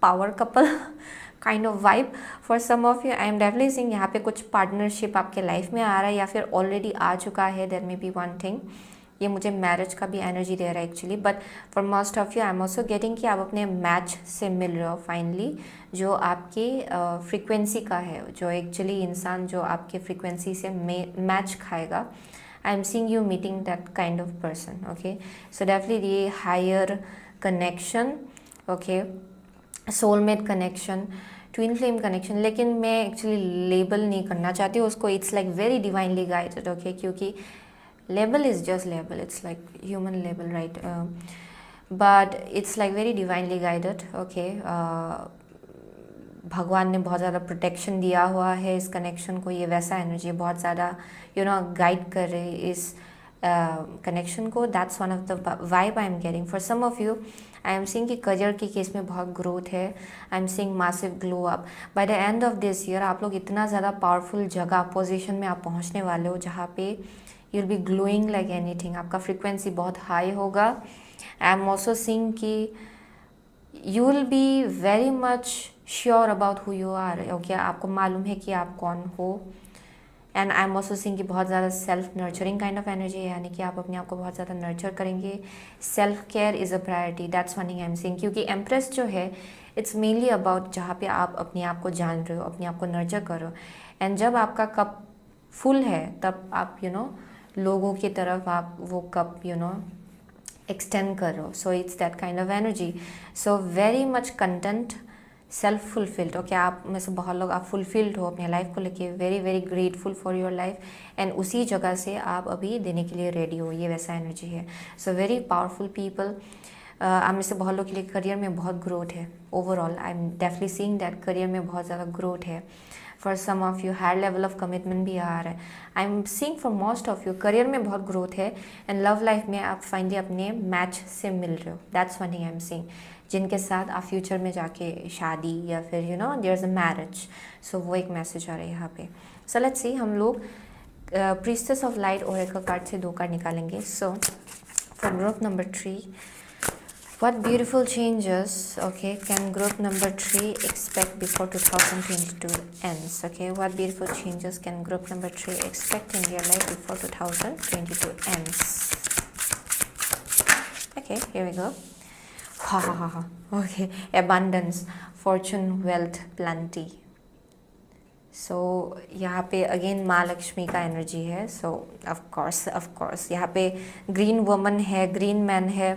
power couple kind of vibe. For some of you I am definitely seeing यहाँ पे कुछ partnership आपके life में आ रहा है या फिर already आ चुका है. There may be one thing. ये मुझे मैरिज का भी एनर्जी दे रहा है actually, but for most of you I am also getting कि आप अपने मैच से मिल रहे हो फाइनली, जो आपकी फ्रीक्वेंसी का है, जो एक्चुअली इंसान जो आपके फ्रीक्वेंसी से मैच खाएगा. I am seeing you meeting that kind of person. Okay, so definitely ये higher connection, okay, soulmate connection, twin flame connection. लेकिन मैं actually label नहीं करना चाहती हूँ उसको. It's like very divinely guided. Okay, क्योंकि label is just label. It's like human label, right? But it's like very divinely guided. Okay, भगवान ने बहुत ज़्यादा प्रोटेक्शन दिया हुआ है इस कनेक्शन को. ये वैसा एनर्जी बहुत ज़्यादा यू नो गाइड कर रहे इस कनेक्शन को. That's one of the vibe I am getting. For some of you I am seeing कि करियर के केस में बहुत ग्रोथ है. I am seeing massive glow up. By the end of this year आप लोग इतना ज़्यादा पावरफुल जगह पोजीशन में आप पहुंचने वाले हो जहाँ पे you will be glowing like anything. आपका फ्रिक्वेंसी बहुत हाई होगा. आई एम ऑल्सो सीइंग कि you will be very much sure about who you are. Okay, आपको मालूम है कि आप कौन हो. And I am also seeing कि बहुत ज़्यादा self nurturing kind of energy है, यानी कि आप अपने आप को बहुत ज़्यादा नर्चर करेंगे. Self care is a priority. That's one thing I am seeing. क्योंकि एम्प्रेस जो है इट्स मेनली अबाउट जहाँ पे आप अपने आप को जान रहे हो, अपने आप को नर्चर कर रहे हो. एंड जब आपका कप फुल है तब आप यू नो लोगों की तरफ आप वो कप यू नो एक्सटेंड कर रहे हो. So it's that kind of energy. So very much content, self fulfilled. Okay, आप में से बहुत लोग आप फुलफिल्ड हो अपने लाइफ को लेके. Very very grateful for your life. And उसी जगह से आप अभी देने के लिए रेडी हो. ये वैसा एनर्जी है. So very powerful people. आप में से बहुत लोग के लिए करियर में बहुत ग्रोथ है. Overall I am definitely seeing that career में बहुत ज़्यादा ग्रोथ है. For some of you higher level of commitment भी आ रहा है. I am seeing for most of you career में बहुत ग्रोथ है. एंड लव लाइफ में आप फाइनली अपने मैच से मिल रहे हो. That's one thing I am seeing, जिनके साथ आप फ्यूचर में जाके शादी या फिर you know there is a marriage. So वो एक मैसेज आ रहा है यहाँ पे. सो लेट्स सी, हम लोग priestess of light Oracle card से 2 कार्ड निकालेंगे. So for group number 3, what beautiful changes, okay, can group number 3 expect before 2022 ends? Okay, what beautiful changes can group number 3 expect in their life before 2022 ends? Okay, here we go. Okay, abundance, fortune, wealth, plenty. सो यहाँ पे again माँ लक्ष्मी का energy है. सो of course यहाँ पे green woman है, green man है.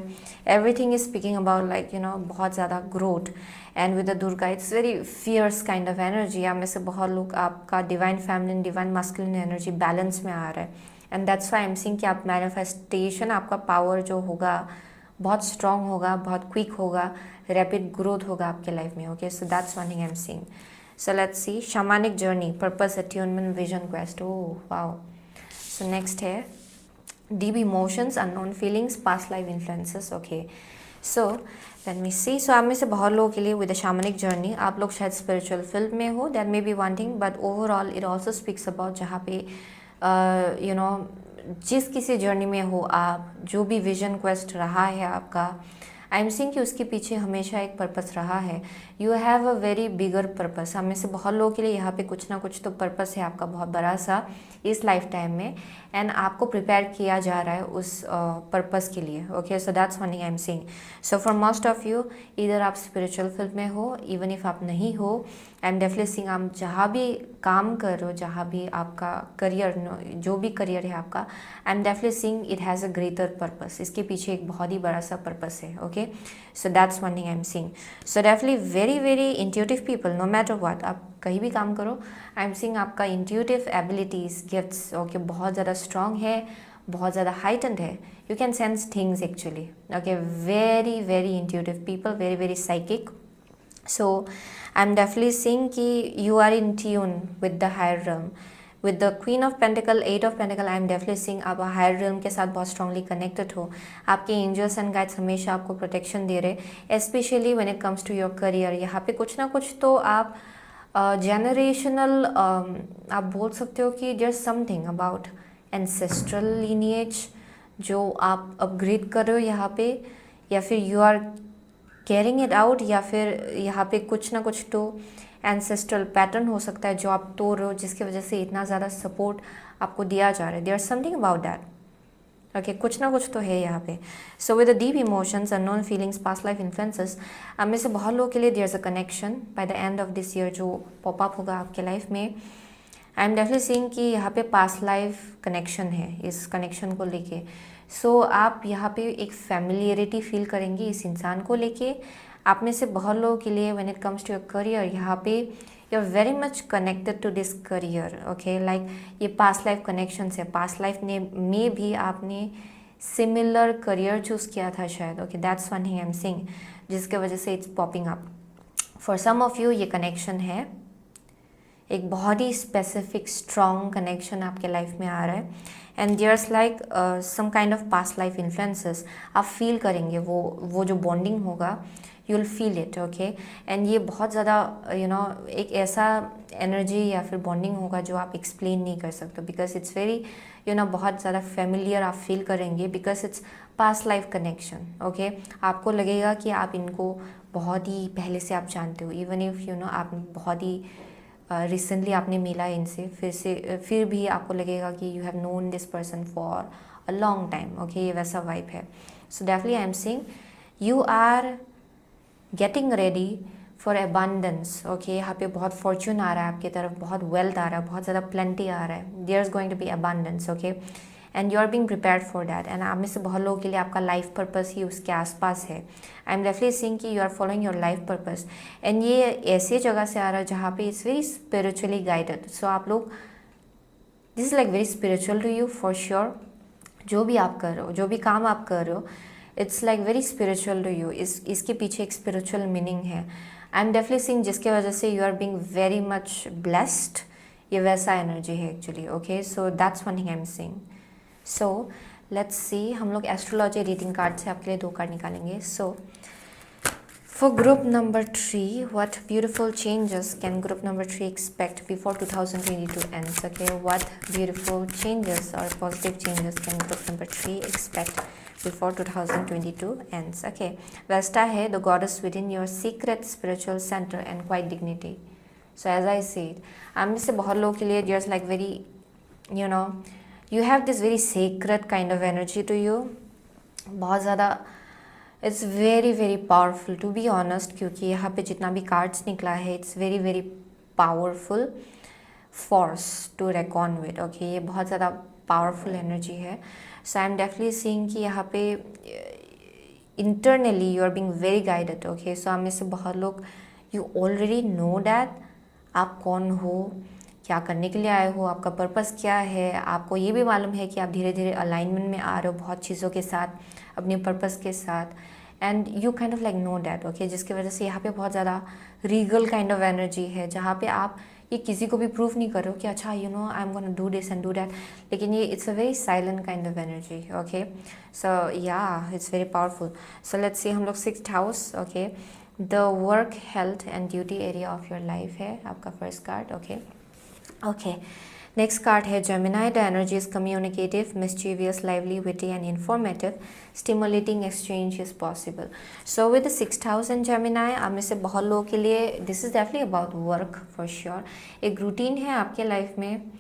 Everything is speaking about like you know बहुत ज़्यादा growth. And with the Durga it's very fierce kind of energy. आप में से बहुत लोग आपका divine feminine, divine masculine energy balance में आ रहा है. And that's why I am seeing कि आप मैनिफेस्टेशन, आपका पावर जो होगा बहुत स्ट्रॉन्ग होगा, बहुत क्विक होगा, रैपिड ग्रोथ होगा आपके लाइफ में. Okay, so that's one thing I am seeing. So let's see, shamanic journey, purpose, attunement, vision, quest. Oh wow. So next here, deep emotions, unknown feelings, past life influences. Okay, so let me see. So आप में से बहुत लोगों के लिए with the shamanic journey, आप लोग शायद spiritual field में हो. That may be one thing, but overall it also speaks about जहाँ पे यू नो जिस किसी जर्नी में हो आप, जो भी विजन क्वेस्ट रहा है आपका, आई एम सीइंग कि उसके पीछे हमेशा एक पर्पस रहा है। You have a very bigger purpose. हम में से बहुत लोगों के लिए यहाँ पे कुछ ना कुछ तो पर्पस है आपका बहुत बड़ा सा इस लाइफ टाइम में, एंड आपको प्रिपेयर किया जा रहा है उस पर्पस के लिए। Okay, so that's one thing I am seeing. So for most of you, इधर आप स्पिरिचुअल फील्ड में हो, इवन इफ आप नहीं हो, आई एम डेफिनेटली सीइंग आप जहाँ भी काम कर रहे हो, जहाँ भी आपका करियर, जो भी करियर है आपका, I am definitely seeing it has a greater purpose. इसके पीछे एक बहुत ही बड़ा सा पर्पस है। Okay, so that's one thing I am seeing. So definitely very very intuitive people, no matter what, आप कहीं भी काम करो, आई एम सीइंग आपका इंट्यूटिव एबिलिटीज़, गिफ्ट्स, ओके, बहुत ज़्यादा स्ट्रॉन्ग है, बहुत ज़्यादा हाइटेंड है। You can sense things actually. Okay, very very intuitive people, very very psychic. So I'm definitely seeing कि you are in tune with the higher realm, with the Queen of Pentacle, Eight of Pentacle. I'm definitely seeing आप higher realm के साथ बहुत strongly connected हो। आपके angels and guides हमेशा आपको protection दे रहे, especially when it comes to your career। यहाँ पे कुछ ना कुछ तो आप generational आप बोल सकते हो कि there's something about ancestral lineage जो आप upgrade कर रहे हो यहाँ पे, या फिर you are carrying it out, या फिर यहाँ पे कुछ ना कुछ तो एंसेस्ट्रल पैटर्न हो सकता है जो आप तोड़ रहे हो, जिसकी वजह से इतना ज़्यादा सपोर्ट आपको दिया जा रहा है। There are something about that. Okay, कुछ ना कुछ तो है यहाँ पे। So with the deep emotions, unknown feelings, past life influences, अब में से बहुत लोगों के लिए there is a connection by the end of this year जो पॉप अप होगा आपके लाइफ में। आई एम डेफिनेटली सीइंग कि यहाँ पे पास्ट लाइफ कनेक्शन है, इस कनेक्शन को लेके। सो आप यहाँ पे एक फैमिलियरिटी फील करेंगे इस इंसान को लेके। आप में से बहुत लोगों के लिए when it comes to your career, यहाँ पे you are very much connected to this career. Okay, like ये पास्ट लाइफ कनेक्शन है। पास्ट लाइफ में भी आपने सिमिलर करियर चूज़ किया था शायद। Okay, that's one thing I am seeing, जिसके वजह से it's popping up for some of you. ये कनेक्शन है एक बहुत ही स्पेसिफिक स्ट्रॉन्ग कनेक्शन आपके लाइफ में आ रहा है, and there's like some kind of past life influences. आप फील करेंगे वो जो बॉन्डिंग होगा, you will feel it. Okay, and ये बहुत ज़्यादा एक ऐसा एनर्जी या फिर बॉन्डिंग होगा जो आप एक्सप्लेन नहीं कर सकते, बिकॉज इट्स वेरी बहुत ज़्यादा फेमिलियर आप फील करेंगे, because its past life connection. Okay, आपको लगेगा कि आप इनको बहुत ही पहले से आप जानते हो, इवन इफ आप बहुत ही रिसेंटली आपने मिला इनसे, फिर भी आपको लगेगा कि you have known this person for a long time. Okay, ये वैसा वाइब है। So definitely I am seeing you are getting ready for abundance. Okay, यहाँ पे बहुत फॉर्चून आ रहा है आपकी तरफ, बहुत वेल्थ आ रहा है, बहुत ज़्यादा प्लेंटी आ रहा है। There is going to be abundance. Okay, and you are being prepared for that, and आप में से बहुत लोगों के लिए आपका लाइफ पर्पस ही उसके आसपास है। आई एम डेफिनेटली सीइंग कि you are following your life purpose, and ये ऐसी जगह से आ रहा है जहाँ पे it's very spiritually guided. So आप लोग, this is like very spiritual to you for sure. जो भी आप कर रहे हो, जो भी काम आप कर रहे हो, it's like very spiritual to you. इसके पीछे एक स्पिरिचुअल मीनिंग है। आई एम डेफिनेटली सीइंग जिसके वजह से you are being very much blessed. ये वैसा एनर्जी है actually. Okay, so that's one thing I am seeing. So let's see, हम लोग एस्ट्रोलॉजी रीडिंग कार्ड से आपके लिए 2 कार्ड निकालेंगे। सो for group number 3, what beautiful changes can group number 3 expect before 2022 ends? Okay, what beautiful changes or positive changes can group number 3 expect before 2022 ends? Okay, Vesta hai the goddess within your secret spiritual center and quiet dignity. So as I said, I'm से बहुत लोगों के लिए there's like very you have this very sacred kind of energy to you, बहुत ज़्यादा it's very very powerful to be honest, क्योंकि यहाँ पे जितना भी कार्ड्स निकला है it's very very powerful force to reckon with. Okay, ये बहुत ज़्यादा पावरफुल एनर्जी है। So I am definitely seeing कि यहाँ पे internally you are being very guided. Okay, so आप में से बहुत लोग यू ऑलरेडी नो डैट आप कौन हो, क्या करने के लिए आए हो, आपका पर्पस क्या है। आपको ये भी मालूम है कि आप धीरे धीरे अलाइनमेंट में आ रहे हो बहुत चीज़ों के साथ, अपने पर्पस के साथ, and you kind of like know that. Okay, जिसकी वजह से यहाँ पे बहुत ज़्यादा रीगल काइंड ऑफ एनर्जी है, जहाँ पे आप ये किसी को भी प्रूव नहीं कर रहे हो कि अच्छा I am gonna do this and do that, लेकिन ये it's a very silent kind of energy. Okay, so yeah it's very powerful. So let's see, हम लोग 6th house, okay, the work health and duty area of your life है आपका first card. Okay, next card है Gemini. The energy is communicative, mischievous, lively, witty and informative. Stimulating exchange is possible. So with 6000 Gemini, आप में से बहुत लोगों के लिए this is definitely about work for sure. एक रूटीन है आपके लाइफ में.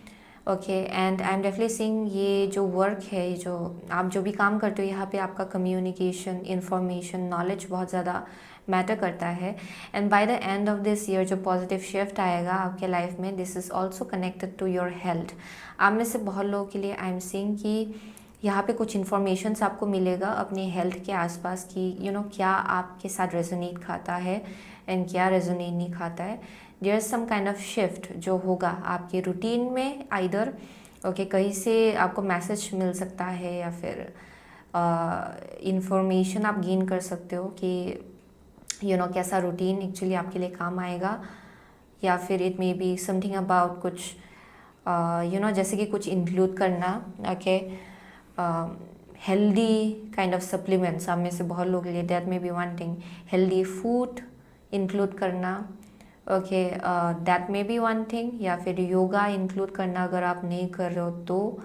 Okay, and I am definitely seeing ये जो वर्क है, ये जो आप जो भी काम करते हो, यहाँ पे आपका कम्युनिकेशन, इंफॉर्मेशन, नॉलेज बहुत ज़्यादा मैटर करता है. And by the end of this year जो पॉजिटिव शिफ्ट आएगा आपके लाइफ में, this is also connected to your health. आप में से बहुत लोगों के लिए आई एम सीइंग कि यहाँ पे कुछ इन्फॉर्मेशंस आपको मिलेगा अपने हेल्थ के आसपास की क्या आपके साथ रेजोनेट खाता है एंड क्या रेजोनेट नहीं खाता है. There is some kind of shift जो होगा आपके रूटीन में. आइदर कहीं से आपको मैसेज मिल सकता है या फिर इंफॉर्मेशन आप गेन कर सकते हो कि कैसा रूटीन एक्चुअली आपके लिए काम आएगा. या फिर it may be something about कुछ जैसे कि कुछ इंक्लूड करना. हेल्दी काइंड ऑफ सप्लीमेंट्स आप में से बहुत लोग के लिए that may be one thing. Healthy food include करना. That may be one thing. या फिर योगा इंक्लूड करना अगर आप नहीं कर रहे हो तो.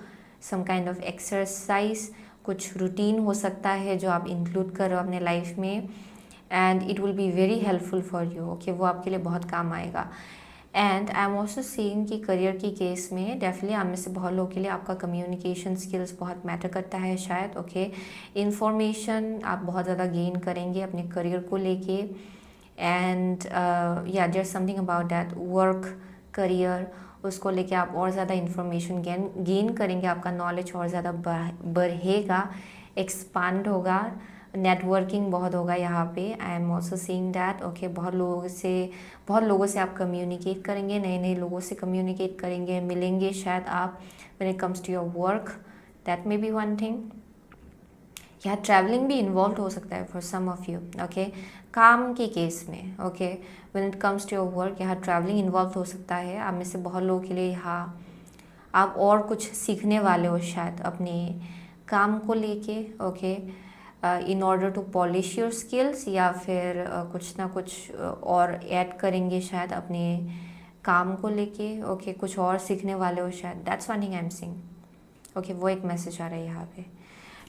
सम काइंड ऑफ एक्सरसाइज, कुछ रूटीन हो सकता है जो आप इंक्लूड कर रहे हो अपने लाइफ में. And it will be very helpful for you. वो आपके लिए बहुत काम आएगा. And I am also seeing कि करियर की केस में डेफिनेटली आप में से बहुत लोगों के लिए आपका कम्युनिकेशन स्किल्स बहुत मैटर करता है शायद. इंफॉर्मेशन आप बहुत ज़्यादा गेन करेंगे अपने करियर को लेके. And yeah there something about that work career, उसको लेके आप और ज़्यादा इंफॉर्मेशन गेन करेंगे. आपका नॉलेज और ज़्यादा बढ़ेगा, एक्सपांड होगा, नेटवर्किंग बहुत होगा यहाँ पे. I am also seeing that. बहुत लोगों से आप कम्युनिकेट करेंगे, नए नए लोगों से कम्युनिकेट करेंगे, मिलेंगे शायद आप when it comes to your work. That may be one thing. यहाँ ट्रैवलिंग भी इन्वॉल्व हो सकता है फॉर सम ऑफ यू. काम के केस में when it comes to your work, यहाँ ट्रैवलिंग इन्वॉल्व हो सकता है. आप में से बहुत लोगों के लिए यहाँ आप और कुछ सीखने वाले हो शायद अपने काम को लेके. In order to polish your skills, या फिर कुछ ना कुछ और ऐड करेंगे शायद अपने काम को लेके. कुछ और सीखने वाले हो शायद. That's one thing I am seeing. वो एक मैसेज आ रहा है यहाँ पे.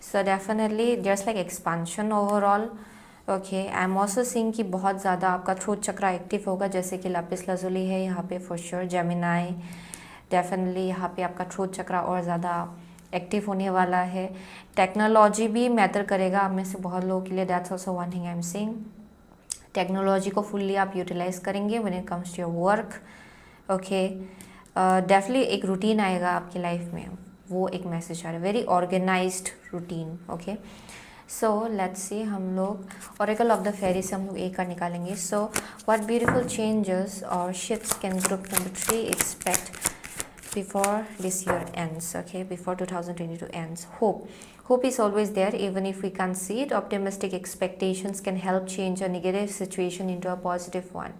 So definitely there's like expansion overall. I am also seeing कि बहुत ज़्यादा आपका थ्रोट चक्रा एक्टिव होगा, जैसे कि लापिस लाजुली है यहाँ पे फॉर श्योर. जेमिनाई डेफिनेटली यहाँ पे आपका थ्रोट चक्रा और ज़्यादा एक्टिव होने वाला है. टेक्नोलॉजी भी मैटर करेगा आप में से बहुत लोगों के लिए. That's also one thing I am seeing. Technology को फुल्ली आप यूटिलाइज करेंगे when it comes to your work. Definitely एक रूटीन आएगा आपकी लाइफ में, वो एक मैसेज आ रहा है. Very organized routine. So let's see, हम लोग ऑरेकल ऑफ द फेरी से हम लोग एक कार्ड निकालेंगे. सो व्हाट ब्यूटीफुल चेंजेस और shifts can group number 3 expect before this year ends. Before 2022 ends. Hope is always there even if we can't see it. Optimistic expectations can help change a negative situation into a positive one.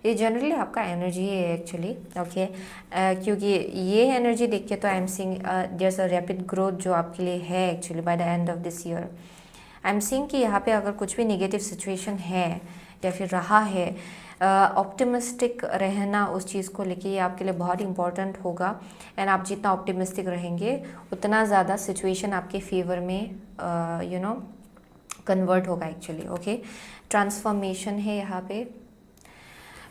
ये generally आपका energy है actually. क्योंकि ये energy देख के तो आई am seeing there's a rapid growth जो आपके लिए है actually bye the end of this year. I am seeing कि यहाँ पे अगर कुछ भी नेगेटिव सिचुएशन है या फिर रहा है, ऑप्टिमिस्टिक रहना उस चीज़ को लेके ये आपके लिए बहुत इंपॉर्टेंट होगा. एंड आप जितना ऑप्टिमिस्टिक रहेंगे उतना ज़्यादा सिचुएशन आपके फेवर में कन्वर्ट होगा एक्चुअली. ट्रांसफॉर्मेशन है यहाँ पे.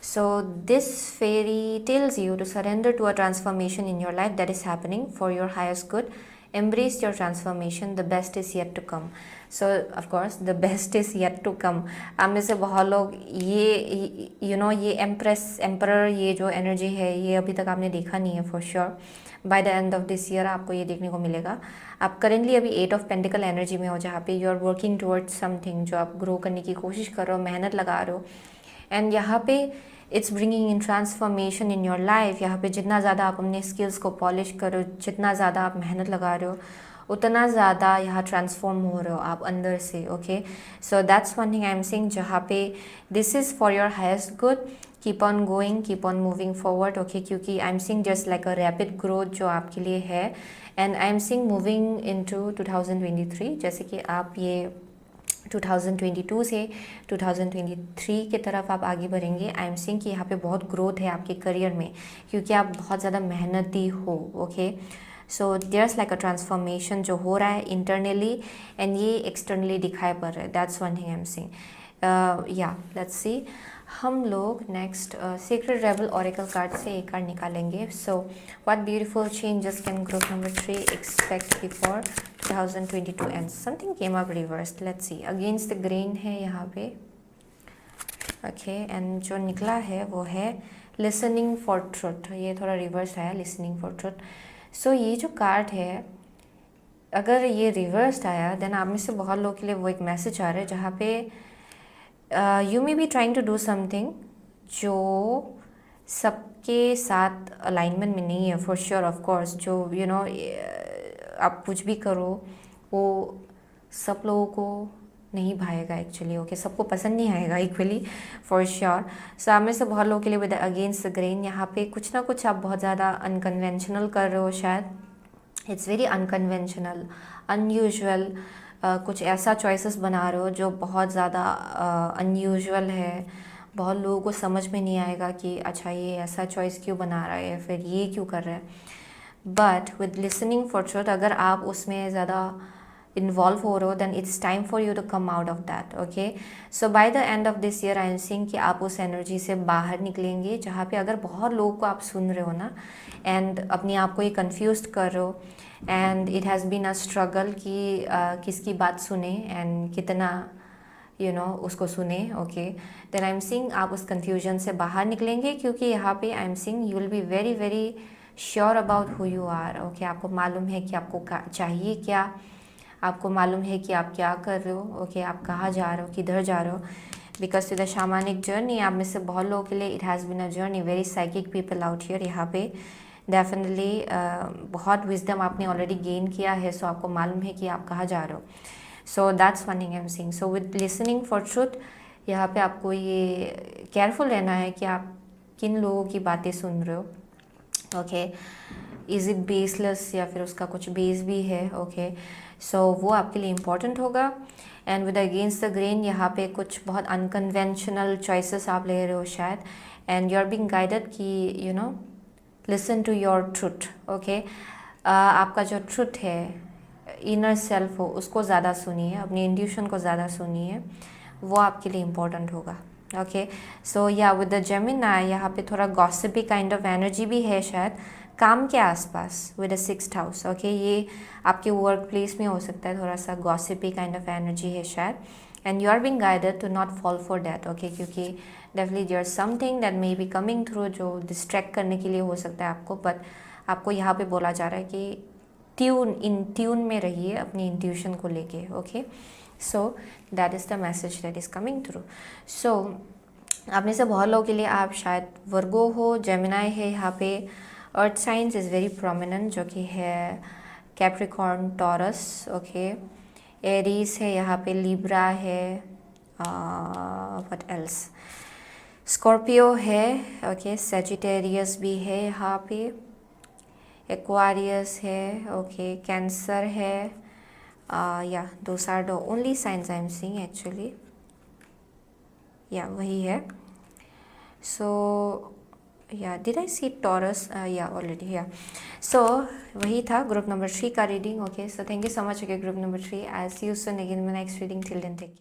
So this fairy tells you to surrender to a transformation in your life that is happening for your highest good. Embrace your transformation. The best is yet to come. So of course the best is yet to come. आप में से बहुत लोग ये emperor ये जो energy है ये अभी तक आपने देखा नहीं है for sure. Bye the end of this year आपको ये देखने को मिलेगा. आप करेंटली अभी 8 ऑफ पेंटिकल एनर्जी में हो, जहाँ पे you are working towards something, जो आप ग्रो करने की कोशिश कर रहे हो, मेहनत लगा रहे हो. एंड यहाँ पे it's bringing in transformation in your life. यहाँ पे जितना ज़्यादा आप अपने स्किल्स को पॉलिश करो, जितना ज़्यादा आप मेहनत लगा रहे हो, उतना ज़्यादा यहाँ ट्रांसफॉर्म हो रहे हो आप अंदर से. So that's one thing I am seeing, जहाँ पे this is for your highest good. Keep on going, keep on moving forward. क्योंकि I am seeing just like a rapid growth जो आपके लिए है. And I am seeing moving into 2023, जैसे कि आप ये 2022 से 2023 की तरफ आप आगे बढ़ेंगे। आई एम सीइंग कि यहाँ पे बहुत ग्रोथ है आपके करियर में, क्योंकि आप बहुत ज़्यादा मेहनती हो। Okay, so there's like a transformation जो हो रहा है इंटरनली एंड ये एक्सटर्नली दिखाई पड़ रहा है। That's one thing I am seeing. या लेट्स सी, हम लोग next secret rebel oracle card से एक कार्ड निकालेंगे। So what beautiful changes can group number 3 expect before 2022 and something came up reverse. Let's see, against the grain है यहाँ पे। Okay, and जो निकला है वो है लिसनिंग फॉर ट्रुथ। ये थोड़ा रिवर्स आया, लिसनिंग फॉर ट्रुथ। सो ये जो कार्ड है, अगर ये रिवर्स्ड आया देन आप में से बहुत लोगों के लिए वो एक मैसेज आ रहा है जहाँ पे you may be trying to do something जो सबके साथ अलाइनमेंट में नहीं है। फॉर श्योर, ऑफ कोर्स, जो यू नो आप कुछ भी करो वो सब लोगों को नहीं भाएगा एक्चुअली। ओके, सबको पसंद नहीं आएगा इक्वली, फॉर श्योर। सो आप में से बहुत लोगों के लिए विद अगेंस्ट द ग्रेन यहाँ पे कुछ ना कुछ आप बहुत ज़्यादा अनकन्वेंशनल कर रहे हो शायद। It's very unconventional, unusual. कुछ ऐसा चॉइसेस बना रहे हो जो बहुत ज़्यादा अनयूजुअल है। बहुत लोगों को समझ में नहीं आएगा कि अच्छा ये ऐसा चॉइस क्यों बना रहा है, फिर ये क्यों कर रहा है। But with listening for truth, अगर आप उसमें ज़्यादा इन्वॉल्व हो रहे हो then it's time for you to come out of that. Okay, so by the end of this year I am seeing कि आप उस एनर्जी से बाहर निकलेंगे जहाँ पे अगर बहुत लोगों को आप सुन रहे हो ना एंड अपने आप को ये कन्फ्यूज कर रहे हो and it has been a struggle कि किसकी बात सुने एंड कितना उसको सुने। Okay, then I am seeing आप उस कन्फ्यूजन से बाहर निकलेंगे, क्योंकि यहाँ पे I am seeing you will be very very sure about who you are. Okay, आपको मालूम है कि आपको चाहिए क्या, आपको मालूम है कि आप क्या कर रहे हो। ओके, आप कहाँ जा रहे हो, किधर जा रहे हो। Because to the shamanic journey, आप में से बहुत लोगों के लिए it has been a journey. Very psychic people out here. यहाँ पे डेफिनेटली बहुत विजडम आपने ऑलरेडी गेन किया है। सो आपको मालूम है कि आप कहाँ जा रहे हो। सो that's one thing I am seeing. So with listening for truth, यहाँ पे आपको ये केयरफुल रहना है कि आप किन लोगों की बातें सुन रहे हो। ओके, इज़ इट बेसलेस या फिर उसका कुछ बेस भी है। ओके, सो वो आपके लिए इम्पॉर्टेंट होगा। And with against the grain, यहाँ पे कुछ बहुत अनकन्वेंशनल चॉइसेस आप ले रहे हो शायद, and you are being guided कि listen to your truth. Okay, आपका जो ट्रुथ है, इनर सेल्फ हो, उसको ज़्यादा सुनिए, अपनी इंट्यूशन को ज़्यादा सुनिए, वो आपके लिए इम्पोर्टेंट होगा। ओके, सो या विद द जेमिनी, यहाँ पे थोड़ा गॉसिपी काइंड ऑफ एनर्जी भी है शायद काम के आसपास with the 6th house. Okay, ये आपके वर्क प्लेस में हो सकता है, थोड़ा सा गॉसिपी काइंड ऑफ एनर्जी है शायद, and you are being guided to not fall for that. Okay, क्योंकि definitely there is something that may be coming through जो डिस्ट्रैक्ट करने के लिए हो सकता है आपको। बट आपको यहाँ पे बोला जा रहा है कि ट्यून में रहिए अपनी इंट्यूशन को लेके। Okay, so that is the message that is coming through. So आप में से बहुत लोगों के लिए आप शायद वर्गो हो, जेमिनी है यहाँ पे, earth science is very prominent जो कि है कैप्रिकॉर्न, टॉरस। ओके, एरीज है यहाँ पे, लिब्रा है, व्हाट एल्स, स्कॉर्पियो है। ओके, सजिटेरियस भी है यहाँ पे, एक्वारियस है। ओके, कैंसर है। Yeah those are the only signs I am seeing actually. Yeah वही है। So yeah did I see Taurus, yeah already yeah. So वही था ग्रुप नंबर 3 का reading. Okay, so thank you so much. Okay, group number 3, I see you soon again in my next reading. Till then take care.